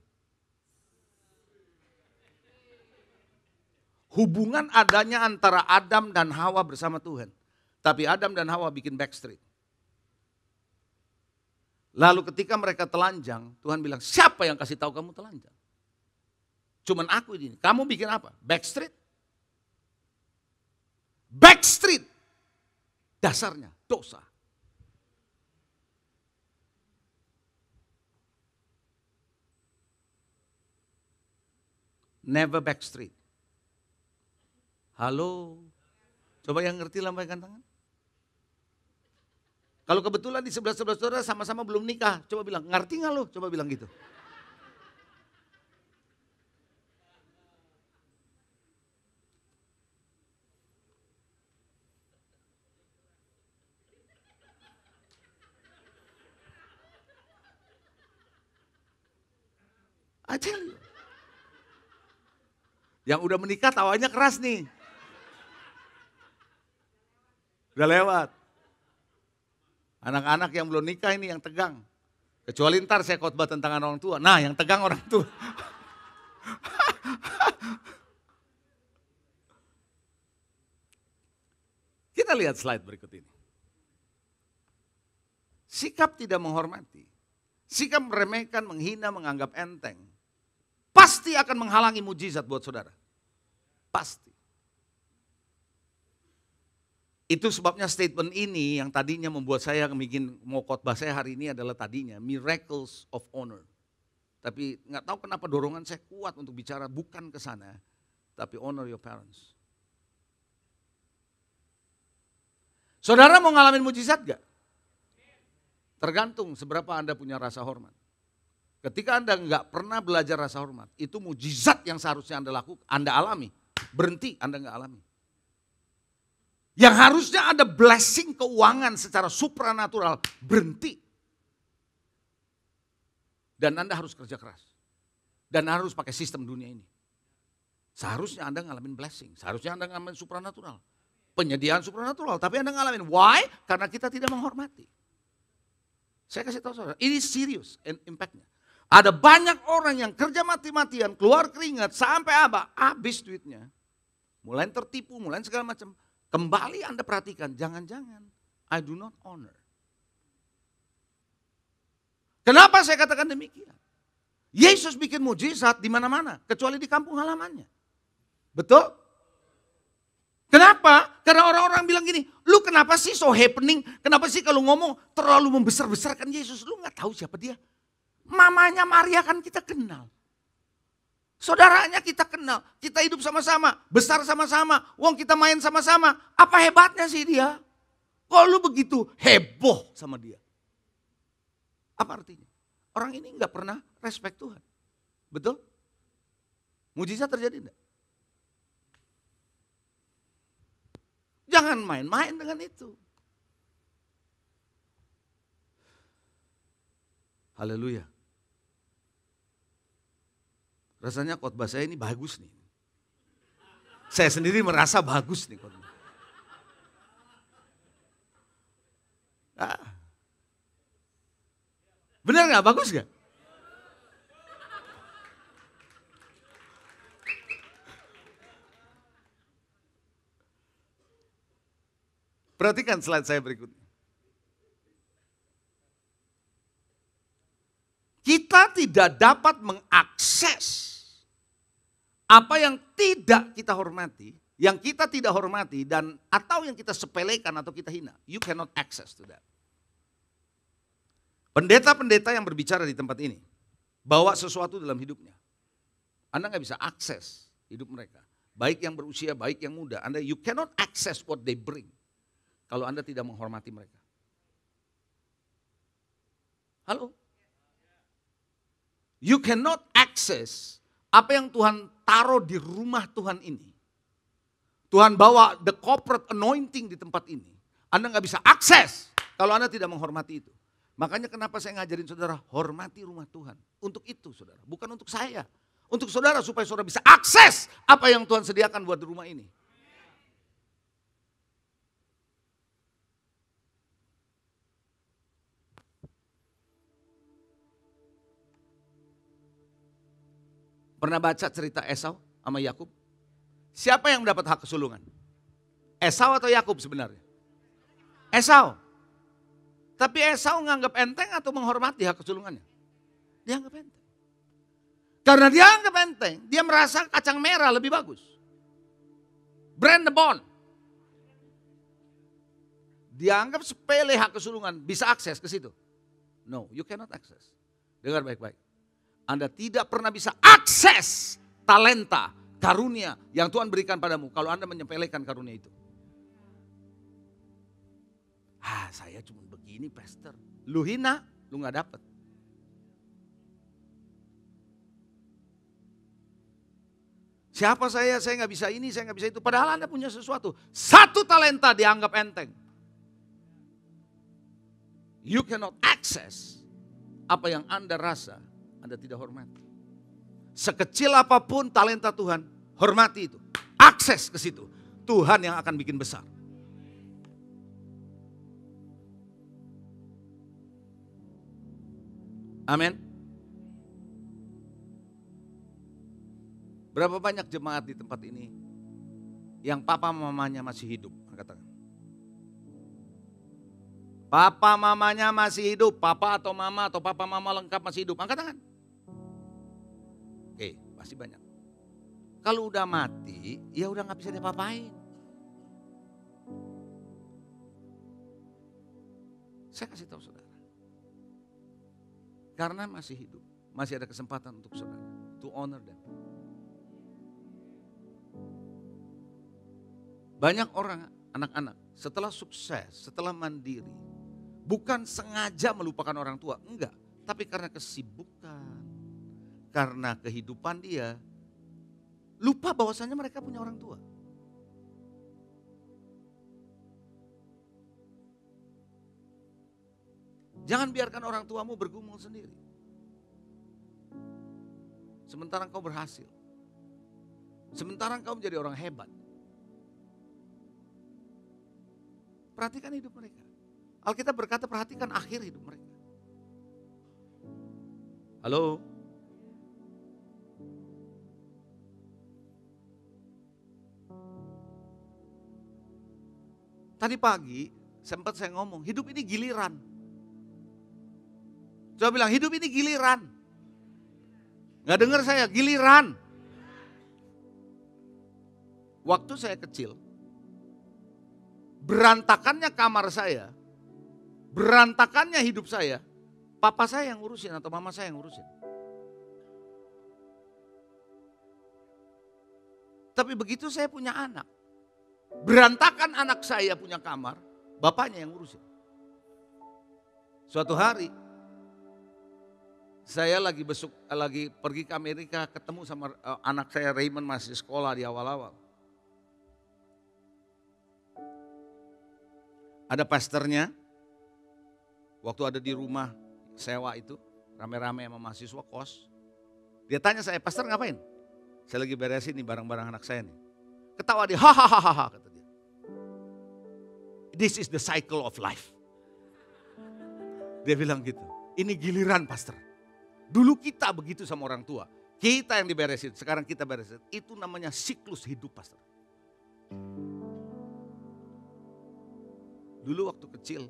Hubungan adanya antara Adam dan Hawa bersama Tuhan. Tapi Adam dan Hawa bikin backstreet. Lalu ketika mereka telanjang, Tuhan bilang, siapa yang kasih tahu kamu telanjang? Cuman aku ini. Kamu bikin apa? Backstreet. Backstreet. Dasarnya dosa. Never backstreet. Halo. Coba yang ngerti lambaikan tangan. Kalau kebetulan di sebelah-sebelah saudara sama-sama belum nikah, coba bilang, ngerti gak lo? Coba bilang gitu. I tell you. Yang udah menikah tawanya keras nih. Udah lewat. Anak-anak yang belum nikah ini yang tegang. Kecuali ntar saya khotbah tentang orang tua. Nah yang tegang orang tua. Kita lihat slide berikut ini. Sikap tidak menghormati. Sikap meremehkan, menghina, menganggap enteng. Pasti akan menghalangi mujizat buat saudara. Pasti. Itu sebabnya statement ini yang tadinya membuat saya bikin mau khotbah saya hari ini adalah tadinya miracles of honor. Tapi nggak tahu kenapa dorongan saya kuat untuk bicara bukan ke sana, tapi honor your parents. Saudara mau ngalamin mujizat gak? Tergantung seberapa Anda punya rasa hormat. Ketika Anda nggak pernah belajar rasa hormat, itu mujizat yang seharusnya Anda lakukan, Anda alami. Berhenti, Anda nggak alami. Yang harusnya ada blessing keuangan secara supranatural, berhenti. Dan Anda harus kerja keras. Dan harus pakai sistem dunia ini. Seharusnya Anda ngalamin blessing, seharusnya Anda ngalamin supranatural. Penyediaan supranatural, tapi Anda ngalamin. Why? Karena kita tidak menghormati. Saya kasih tahu saudara, ini serius impactnya. Ada banyak orang yang kerja mati-matian, keluar keringat, sampai habis duitnya. Mulai tertipu, mulai segala macam. Kembali Anda perhatikan, jangan-jangan I do not honor. Kenapa saya katakan demikian? Yesus bikin mujizat di mana-mana, kecuali di kampung halamannya. Betul? Kenapa? Karena orang-orang bilang gini, lu kenapa sih so happening? Kenapa sih kalau ngomong terlalu membesar-besarkan Yesus? Lu gak tahu siapa dia. Mamanya Maria kan kita kenal. Saudaranya kita kenal, kita hidup sama-sama, besar sama-sama, wong kita main sama-sama. Apa hebatnya sih dia? Kok lu begitu heboh sama dia? Apa artinya? Orang ini nggak pernah respect Tuhan. Betul? Mujizat terjadi enggak? Jangan main-main dengan itu. Haleluya. Rasanya khotbah saya ini bagus nih. Saya sendiri merasa bagus nih khotbah. Benar nggak? Bagus nggak? Perhatikan slide saya berikutnya. Kita tidak dapat mengakses apa yang tidak kita hormati, yang kita tidak hormati dan atau yang kita sepelekan atau kita hina. You cannot access to that. Pendeta-pendeta yang berbicara di tempat ini bawa sesuatu dalam hidupnya. Anda nggak bisa akses hidup mereka. Baik yang berusia, baik yang muda. You cannot access what they bring kalau Anda tidak menghormati mereka. Halo? You cannot access apa yang Tuhan taruh di rumah Tuhan ini. Tuhan bawa the corporate anointing di tempat ini. Anda nggak bisa akses kalau Anda tidak menghormati itu. Makanya kenapa saya ngajarin saudara, hormati rumah Tuhan. Untuk itu saudara, bukan untuk saya. Untuk saudara supaya saudara bisa akses apa yang Tuhan sediakan buat di rumah ini. Pernah baca cerita Esau sama Yakub? Siapa yang mendapat hak kesulungan? Esau atau Yakub sebenarnya? Esau. Tapi Esau nganggap enteng atau menghormati hak kesulungannya? Dia anggap enteng. Karena dia anggap enteng, dia merasa kacang merah lebih bagus. Brand the bond. Dia anggap sepele hak kesulungan, bisa akses ke situ. No, you cannot access. Dengar baik-baik. Anda tidak pernah bisa akses talenta, karunia yang Tuhan berikan padamu kalau Anda menyepelekan karunia itu. Saya cuma begini pastor. Lu hina, lu gak dapet. Siapa saya gak bisa ini, saya gak bisa itu. Padahal Anda punya sesuatu. Satu talenta dianggap enteng. You cannot access apa yang Anda rasa Anda tidak hormati. Sekecil apapun talenta Tuhan, hormati itu. Akses ke situ. Tuhan yang akan bikin besar. Amin. Berapa banyak jemaat di tempat ini yang papa mamanya masih hidup? Angkat tangan. Papa mamanya masih hidup, papa atau papa mama lengkap masih hidup. Angkat tangan. Oke, pasti banyak. Kalau udah mati, ya udah gak bisa diapa-apain. Saya kasih tahu saudara. Karena masih hidup, masih ada kesempatan untuk saudara. To honor them. Banyak orang, anak-anak, setelah sukses, setelah mandiri, bukan sengaja melupakan orang tua, enggak. Tapi karena kesibukan, karena kehidupan dia, lupa bahwasannya mereka punya orang tua. Jangan biarkan orang tuamu bergumul sendiri. Sementara engkau berhasil. Sementara engkau menjadi orang hebat. Perhatikan hidup mereka. Alkitab berkata perhatikan akhir hidup mereka. Halo? Tadi pagi sempat saya ngomong, hidup ini giliran. Coba bilang, hidup ini giliran. Gak dengar saya, giliran. Waktu saya kecil, berantakannya kamar saya, berantakannya hidup saya, papa saya yang ngurusin atau mama saya yang ngurusin. Tapi begitu saya punya anak, berantakan anak saya punya kamar, bapaknya yang ngurusin. Suatu hari, saya lagi pergi ke Amerika, ketemu sama anak saya Raymond masih sekolah di awal-awal. Ada pastornya, waktu ada di rumah sewa itu, rame-rame sama mahasiswa kos. Dia tanya saya, pastor ngapain? Saya lagi beresin nih barang-barang anak saya nih. Ketawa dia, hahaha kata dia. This is the cycle of life. Dia bilang gitu, ini giliran pastor. Dulu kita begitu sama orang tua. Kita yang diberesin, sekarang kita beresin. Itu namanya siklus hidup pastor. Dulu waktu kecil,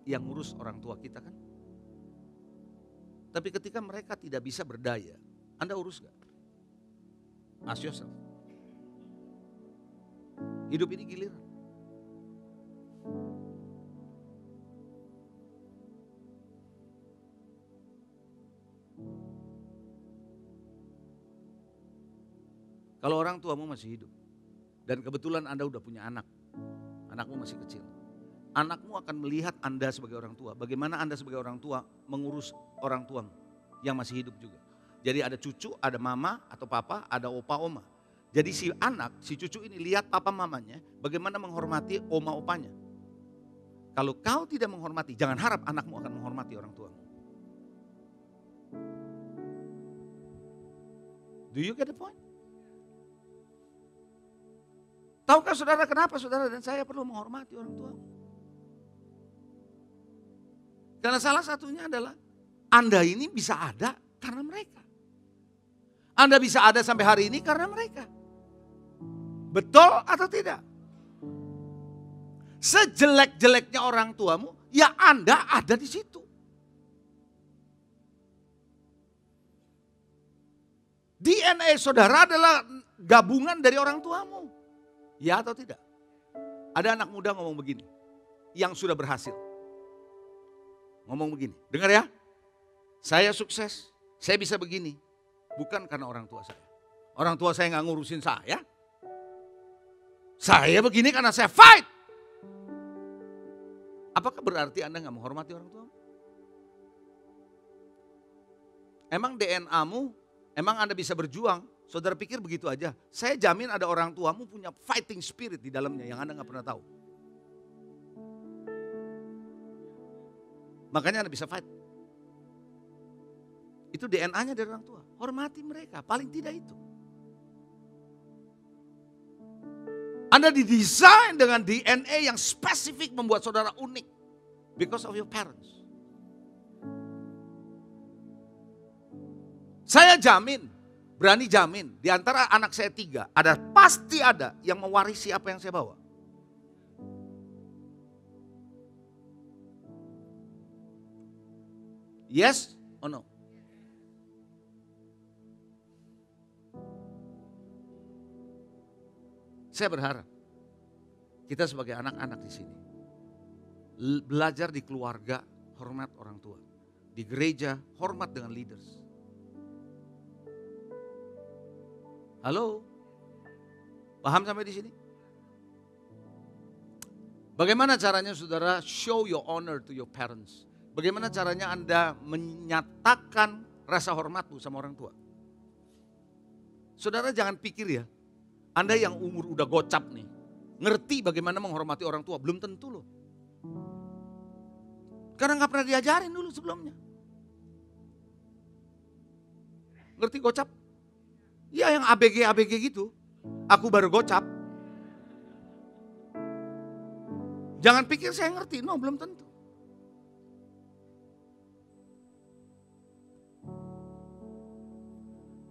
yang ngurus orang tua kita kan. Tapi ketika mereka tidak bisa berdaya, Anda urus gak? Ask yourself. Hidup ini giliran. Kalau orang tuamu masih hidup, dan kebetulan Anda udah punya anak, anakmu masih kecil. Anakmu akan melihat Anda sebagai orang tua. Bagaimana Anda sebagai orang tua mengurus orang tuamu yang masih hidup juga. Jadi ada cucu, ada mama atau papa, ada opa oma. Jadi si anak, si cucu ini lihat papa mamanya bagaimana menghormati oma opanya. Kalau kau tidak menghormati, jangan harap anakmu akan menghormati orang tuamu. Do you get the point? Tahukah saudara kenapa saudara dan saya perlu menghormati orang tuamu? Karena salah satunya adalah Anda ini bisa ada karena mereka. Anda bisa ada sampai hari ini karena mereka. Betul atau tidak? Sejelek-jeleknya orang tuamu, ya Anda ada di situ. DNA saudara adalah gabungan dari orang tuamu. Ya atau tidak? Ada anak muda ngomong begini, yang sudah berhasil. Ngomong begini, dengar ya. Saya sukses, saya bisa begini. Bukan karena orang tua saya. Orang tua saya gak ngurusin saya. Saya begini karena saya fight. Apakah berarti Anda gak menghormati orang tua? Emang DNA-mu, emang Anda bisa berjuang? Saudara pikir begitu aja. Saya jamin ada orang tuamu punya fighting spirit di dalamnya yang Anda gak pernah tahu. Makanya Anda bisa fight. Itu DNA-nya dari orang tua. Hormati mereka, paling tidak itu. Anda didesain dengan DNA yang spesifik membuat saudara unik. Because of your parents. Saya jamin, berani jamin, di antara anak saya 3, pasti ada yang mewarisi apa yang saya bawa. Yes or no? Saya berharap kita sebagai anak-anak di sini Belajar di keluarga, hormat orang tua. Di gereja, hormat dengan leaders. Halo? Paham sampai di sini? Bagaimana caranya saudara show your honor to your parents? Bagaimana caranya Anda menyatakan rasa hormatmu sama orang tua? Saudara jangan pikir ya, Anda yang umur udah gocap nih, ngerti bagaimana menghormati orang tua, belum tentu loh. Karena gak pernah diajarin dulu sebelumnya. Ngerti gocap? Ya yang ABG gitu, aku baru gocap. Jangan pikir saya ngerti, no belum tentu.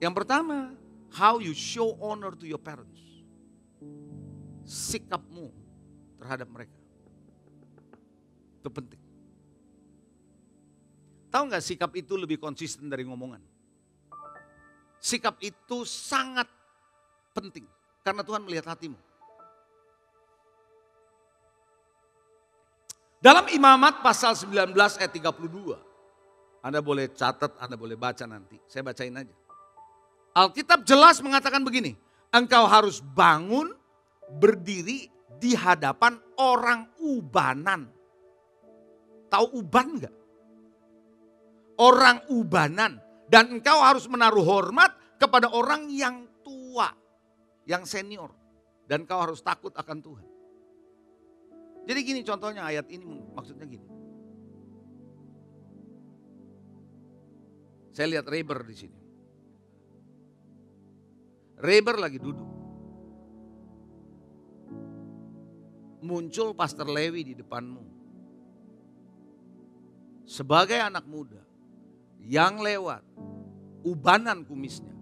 Yang pertama, how you show honor to your parents. Sikapmu terhadap mereka. Itu penting. Tahu nggak sikap itu lebih konsisten dari ngomongan? Sikap itu sangat penting karena Tuhan melihat hatimu. Dalam Imamat pasal 19 ayat 32. Anda boleh catat, Anda boleh baca nanti. Saya bacain aja. Alkitab jelas mengatakan begini. Engkau harus bangun, berdiri di hadapan orang ubanan. Tahu uban enggak? Orang ubanan. Dan engkau harus menaruh hormat kepada orang yang tua, yang senior. Dan engkau harus takut akan Tuhan. Jadi gini contohnya ayat ini maksudnya gini. Saya lihat Reber di sini. Reber lagi duduk. Muncul Pastor Lewi di depanmu. Sebagai anak muda yang lewat ubanan kumisnya.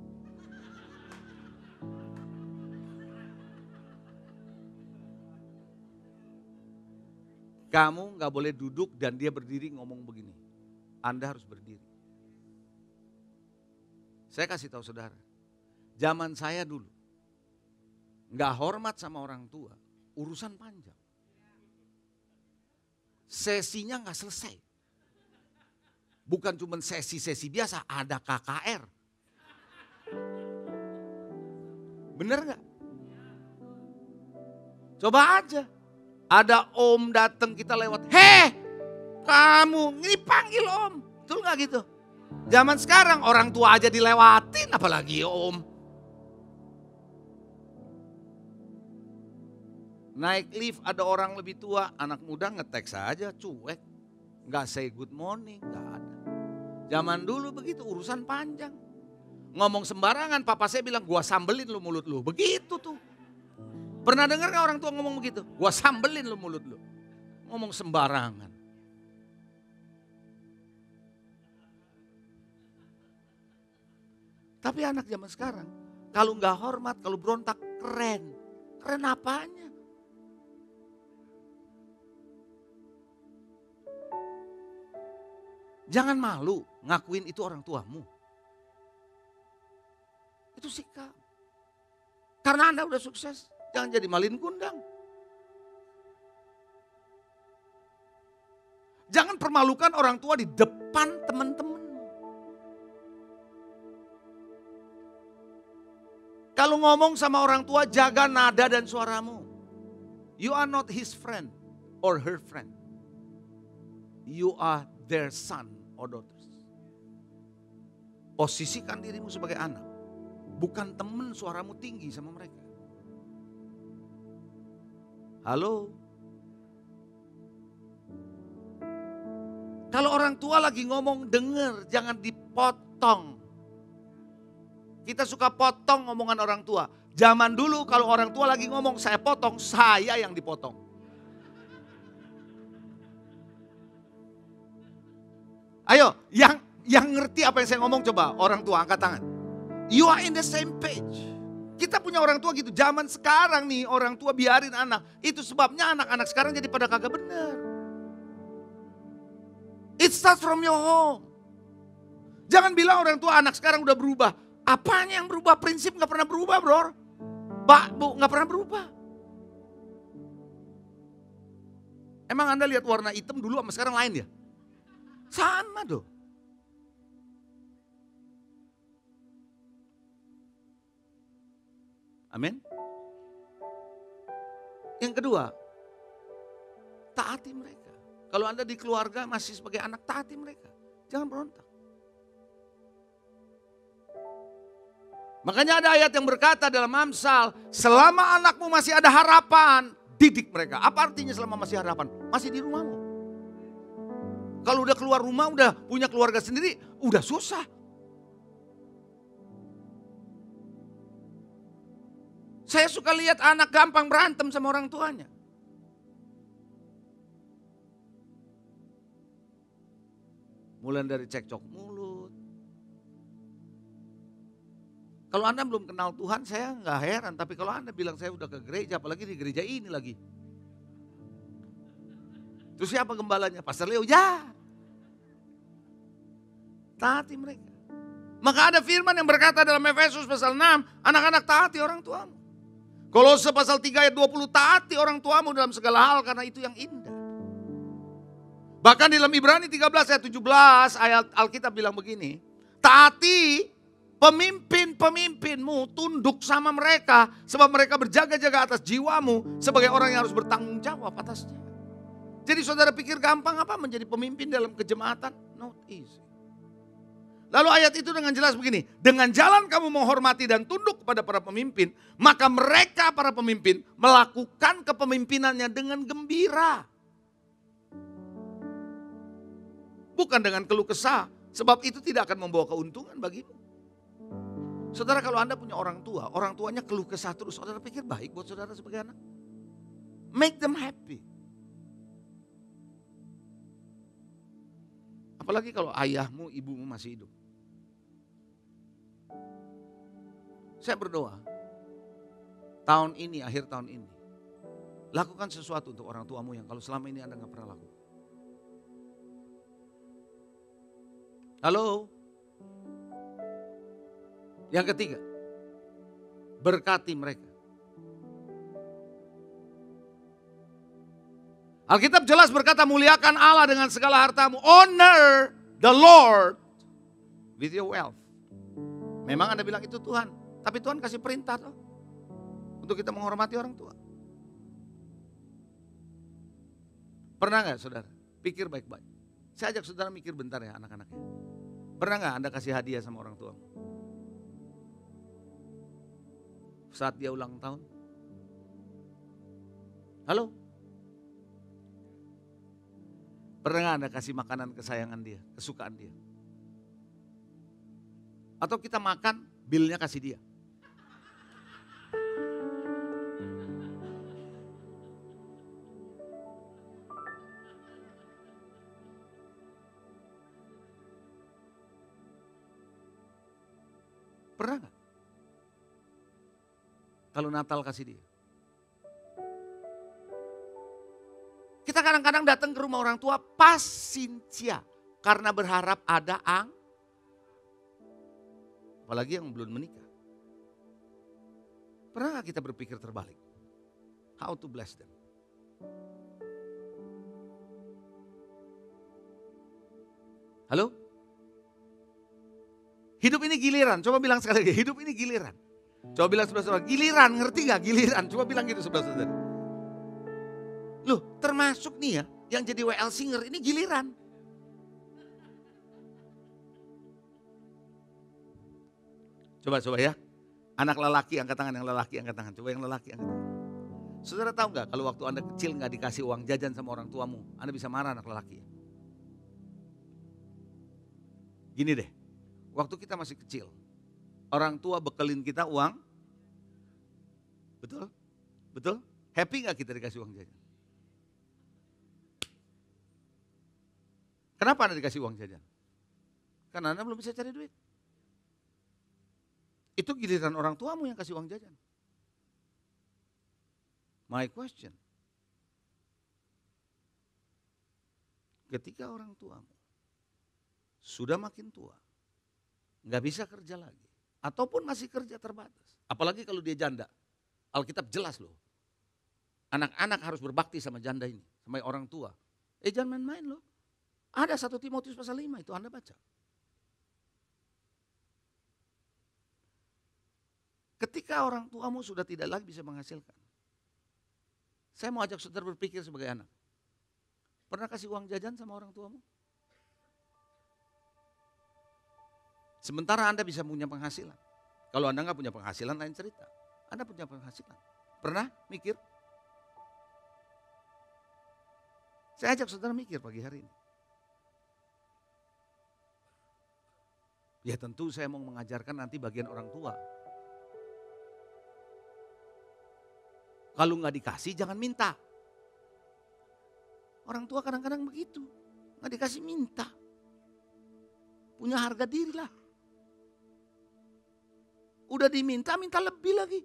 Kamu gak boleh duduk dan dia berdiri ngomong begini. Anda harus berdiri. Saya kasih tahu saudara. Zaman saya dulu. Gak hormat sama orang tua. Urusan panjang. Sesinya gak selesai. Bukan cuma sesi-sesi biasa. Ada KKR. Bener gak? Coba aja. Ada om datang kita lewat, heh kamu, ini panggil om. Betul gak gitu? Zaman sekarang orang tua aja dilewatin apalagi om. Naik lift ada orang lebih tua, anak muda nge-text saja cuek. Gak say good morning, gak ada. Zaman dulu begitu urusan panjang. Ngomong sembarangan, papa saya bilang gua sambelin lu mulut lu. Begitu tuh. Pernah dengar gak orang tua ngomong begitu? Gua sambelin lu mulut lu. Ngomong sembarangan. Tapi anak zaman sekarang, kalau gak hormat, kalau berontak keren. Keren apanya? Jangan malu ngakuin itu orang tuamu. Itu sikap. Karena Anda udah sukses. Jangan jadi malin kundang. Jangan permalukan orang tua di depan teman-teman. Kalau ngomong sama orang tua, jaga nada dan suaramu. You are not his friend or her friend. You are their son or daughters. Posisikan dirimu sebagai anak. Bukan teman suaramu tinggi sama mereka. Halo? Kalau orang tua lagi ngomong denger, jangan dipotong. Kita suka potong omongan orang tua. Zaman dulu kalau orang tua lagi ngomong saya potong, saya yang dipotong. Ayo, yang ngerti apa yang saya ngomong coba orang tua angkat tangan. You are in the same page. Kita punya orang tua gitu. Zaman sekarang nih orang tua biarin anak. Itu sebabnya anak-anak sekarang jadi pada kagak benar. It starts from your home. Jangan bilang orang tua anak sekarang udah berubah. Apanya yang berubah? Prinsip gak pernah berubah bro. Pak, bu gak pernah berubah. Emang Anda lihat warna hitam dulu sama sekarang lain ya? Sama dong. Amin. Yang kedua, taati mereka. Kalau Anda di keluarga masih sebagai anak, taati mereka. Jangan berontak. Makanya ada ayat yang berkata dalam Amsal, selama anakmu masih ada harapan, didik mereka. Apa artinya selama masih harapan? Masih di rumahmu. Kalau udah keluar rumah, udah punya keluarga sendiri, udah susah. Saya suka lihat anak gampang berantem sama orang tuanya. Mulai dari cekcok mulut. Kalau Anda belum kenal Tuhan, saya nggak heran. Tapi kalau Anda bilang saya udah ke gereja, apalagi di gereja ini lagi. Terus siapa gembalanya? Pastor Leo, ya. Taati mereka. Maka ada firman yang berkata dalam Efesus pasal 6, anak-anak taati orang tuamu. Kolose pasal 3 ayat 20, taati orang tuamu dalam segala hal karena itu yang indah. Bahkan di dalam Ibrani 13 ayat 17 ayat Alkitab bilang begini, taati pemimpin-pemimpinmu, tunduk sama mereka sebab mereka berjaga-jaga atas jiwamu sebagai orang yang harus bertanggung jawab atasnya. Jadi saudara pikir gampang apa menjadi pemimpin dalam kejemaatan? Not easy. Lalu ayat itu dengan jelas begini, dengan jalan kamu menghormati dan tunduk kepada para pemimpin, maka mereka para pemimpin melakukan kepemimpinannya dengan gembira. Bukan dengan keluh kesah, sebab itu tidak akan membawa keuntungan bagimu. Saudara kalau Anda punya orang tua, orang tuanya keluh kesah terus, saudara pikir baik buat saudara sebagai anak? Make them happy. Apalagi kalau ayahmu, ibumu masih hidup. Saya berdoa, tahun ini, akhir tahun ini, lakukan sesuatu untuk orang tuamu yang kalau selama ini Anda gak pernah lakukan. Halo? Yang ketiga, berkati mereka. Alkitab jelas berkata, muliakan Allah dengan segala hartamu. Honor the Lord with your wealth. Memang Anda bilang itu Tuhan. Tapi Tuhan kasih perintah tuh untuk kita menghormati orang tua. Pernah gak saudara? Pikir baik-baik. Saya ajak saudara mikir bentar ya anak-anaknya. Pernah gak Anda kasih hadiah sama orang tuamu? Saat dia ulang tahun? Halo? Pernah gak Anda kasih makanan kesayangan dia, kesukaan dia? Atau kita makan, bilnya kasih dia? Pernah gak? Kalau Natal kasih dia. Kita kadang-kadang datang ke rumah orang tua pas sincia. Karena berharap ada apalagi yang belum menikah. Pernah gak kita berpikir terbalik? How to bless them? Halo? Hidup ini giliran, coba bilang sekali lagi, hidup ini giliran. Coba bilang sebelah saudara, giliran, ngerti gak giliran? Coba bilang gitu sebelah saudara. Loh termasuk nih ya, yang jadi WL Singer ini giliran. Coba ya, anak lelaki angkat tangan, yang lelaki angkat tangan. Coba yang lelaki angkat tangan. Saudara tahu gak kalau waktu Anda kecil gak dikasih uang jajan sama orang tuamu, Anda bisa marah anak lelaki ya? Gini deh, waktu kita masih kecil, orang tua bekelin kita uang, betul? Betul? Happy gak kita dikasih uang jajan? Kenapa Anda dikasih uang jajan? Karena Anda belum bisa cari duit. Itu giliran orang tuamu yang kasih uang jajan. My question, ketika orang tuamu sudah makin tua, nggak bisa kerja lagi, ataupun masih kerja terbatas, apalagi kalau dia janda, Alkitab jelas loh, anak-anak harus berbakti sama janda ini, sama orang tua. Jangan main-main loh. Ada 1 Timotius pasal 5 itu Anda baca. Ketika orang tuamu sudah tidak lagi bisa menghasilkan. Saya mau ajak saudara berpikir sebagai anak. Pernah kasih uang jajan sama orang tuamu? Sementara Anda bisa punya penghasilan. Kalau Anda nggak punya penghasilan lain cerita. Anda punya penghasilan. Pernah mikir? Saya ajak saudara mikir pagi hari ini. Ya tentu saya mau mengajarkan nanti bagian orang tua. Kalau nggak dikasih jangan minta. Orang tua kadang-kadang begitu. Nggak dikasih minta. Punya harga diri lah. Udah diminta, minta lebih lagi.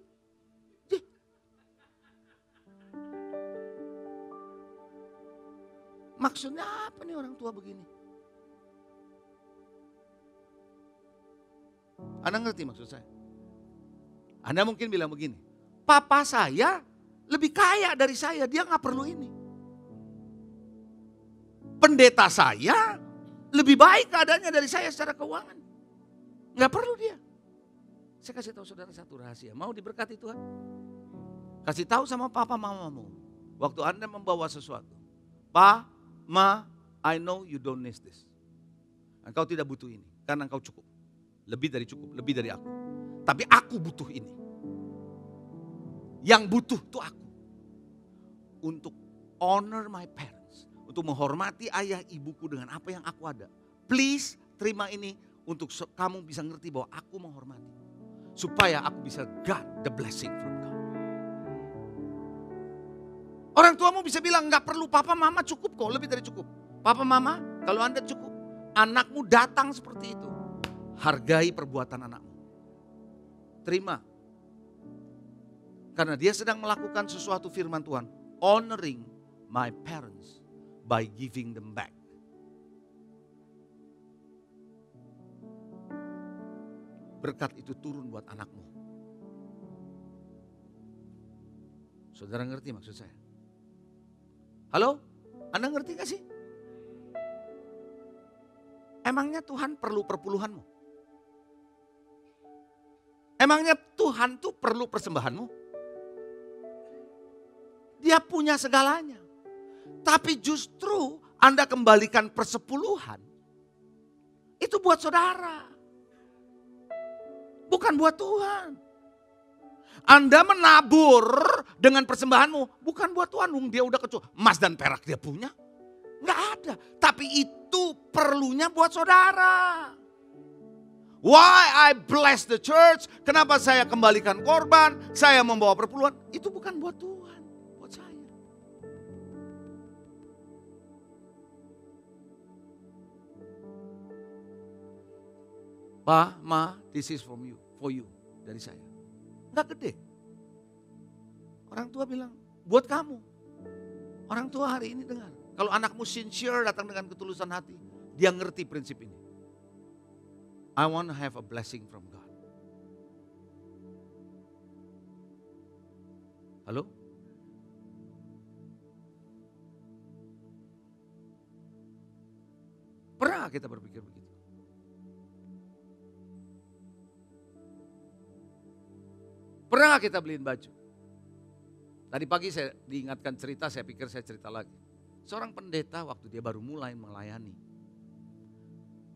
Maksudnya apa nih orang tua begini? Anda ngerti maksud saya? Anda mungkin bilang begini, papa saya lebih kaya dari saya, dia gak perlu ini. Pendeta saya lebih baik keadaannya dari saya secara keuangan. Gak perlu dia. Saya kasih tahu saudara satu rahasia, mau diberkati Tuhan? Kasih tahu sama papa mamamu, waktu Anda membawa sesuatu. Pa, ma, I know you don't need this. Engkau tidak butuh ini, karena engkau cukup. Lebih dari cukup, lebih dari aku. Tapi aku butuh ini. Yang butuh itu aku. Untuk honor my parents. Untuk menghormati ayah ibuku dengan apa yang aku ada. Please terima ini untuk kamu bisa ngerti bahwa aku menghormati. Supaya aku bisa got the blessing from God. Orang tuamu bisa bilang gak perlu, papa mama cukup kok, lebih dari cukup. Papa mama kalau Anda cukup, anakmu datang seperti itu. Hargai perbuatan anakmu. Terima. Karena dia sedang melakukan sesuatu firman Tuhan. Honoring my parents by giving them back. Berkat itu turun buat anakmu. Saudara ngerti maksud saya? Halo? Anda ngerti gak sih? Emangnya Tuhan perlu perpuluhanmu? Emangnya Tuhan tuh perlu persembahanmu? Dia punya segalanya. Tapi justru Anda kembalikan persepuluhan. Itu buat saudara. Bukan buat Tuhan. Anda menabur dengan persembahanmu. Bukan buat Tuhan. Dia udah kecuali emas dan perak dia punya. Nggak ada. Tapi itu perlunya buat saudara. Why I bless the church? Kenapa saya kembalikan korban? Saya membawa perpuluhan. Itu bukan buat Tuhan. Buat saya. Pa, ma, this is from you, for you, dari saya. Enggak gede. Orang tua bilang, buat kamu. Orang tua hari ini dengar. Kalau anakmu sincere datang dengan ketulusan hati, dia ngerti prinsip ini. I want to have a blessing from God. Halo? Pernah kita berpikir begitu? Pernah kita beliin baju? Tadi pagi saya diingatkan cerita, saya pikir saya cerita lagi. Seorang pendeta waktu dia baru mulai melayani.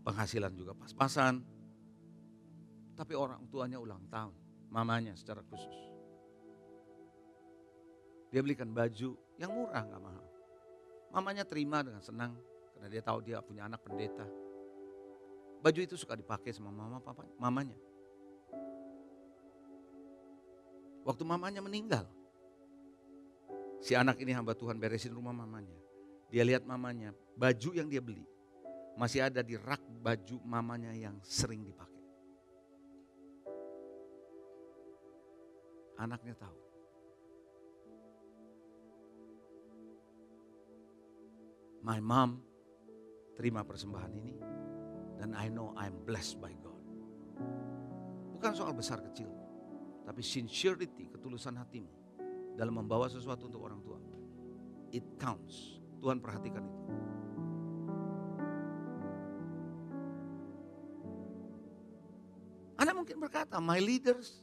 Penghasilan juga pas-pasan. Tapi orang tuanya ulang tahun. Mamanya secara khusus. Dia belikan baju yang murah, gak mahal. Mamanya terima dengan senang. Karena dia tahu dia punya anak pendeta. Baju itu suka dipakai sama mamanya. Waktu mamanya meninggal, si anak ini hamba Tuhan beresin rumah mamanya. Dia lihat mamanya, baju yang dia beli masih ada di rak baju mamanya yang sering dipakai. Anaknya tahu. My mom terima persembahan ini dan I know I'm blessed by God. Bukan soal besar kecil. Tapi sincerity, ketulusan hatimu dalam membawa sesuatu untuk orang tua. It counts. Tuhan perhatikan itu. Anda mungkin berkata, my leaders,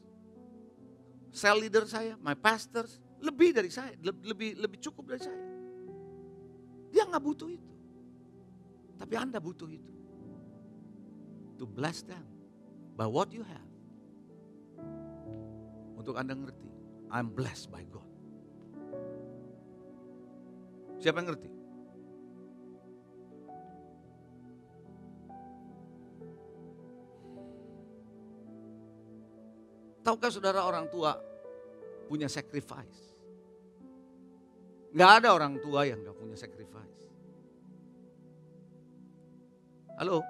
cell leader saya, my pastors, lebih dari saya, lebih cukup dari saya. Dia nggak butuh itu. Tapi Anda butuh itu. To bless them by what you have. Untuk Anda ngerti, I'm blessed by God. Siapa yang ngerti? Tahukah saudara orang tua punya sacrifice? Nggak ada orang tua yang nggak punya sacrifice. Halo,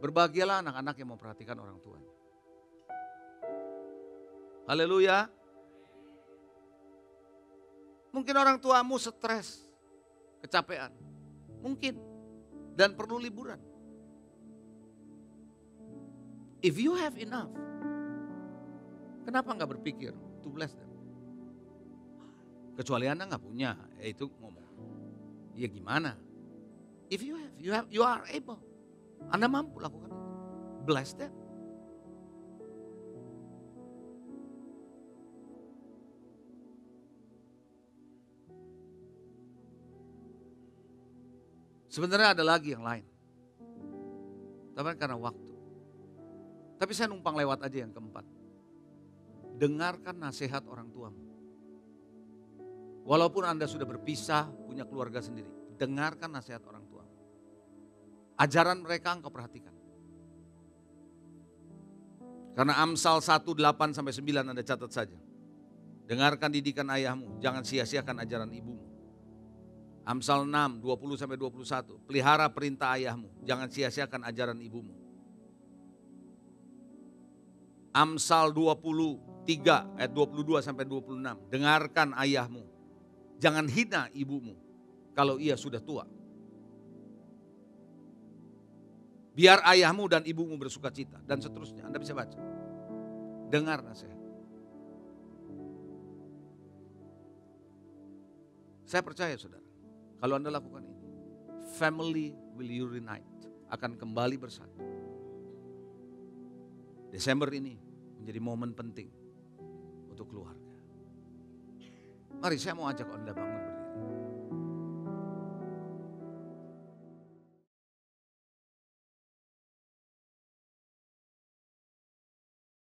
berbahagialah anak-anak yang memperhatikan orang tuanya. Haleluya. Mungkin orang tuamu stres, kecapean. Mungkin. Dan perlu liburan. If you have enough, kenapa nggak berpikir to bless them? Kecuali Anda nggak punya, ya itu ngomong. Ya gimana? If you are able. Anda mampu lakukan itu. Bless them. Sebenarnya ada lagi yang lain. Tapi karena waktu. Tapi saya numpang lewat aja yang keempat. Dengarkan nasihat orang tuamu. Walaupun Anda sudah berpisah, punya keluarga sendiri. Dengarkan nasihat orang tua. Ajaran mereka engkau perhatikan. Karena Amsal 1:8-9 Anda catat saja. Dengarkan didikan ayahmu, jangan sia-siakan ajaran ibumu. Amsal 6:20-21, pelihara perintah ayahmu, jangan sia-siakan ajaran ibumu. Amsal 23 ayat 22-26, dengarkan ayahmu, jangan hina ibumu kalau ia sudah tua. Biar ayahmu dan ibumu bersuka cita dan seterusnya. Anda bisa baca. Dengar nasihat. Saya percaya saudara, kalau Anda lakukan ini, family will reunite, akan kembali bersatu. Desember ini menjadi momen penting untuk keluarga. Mari saya mau ajak Anda bangun.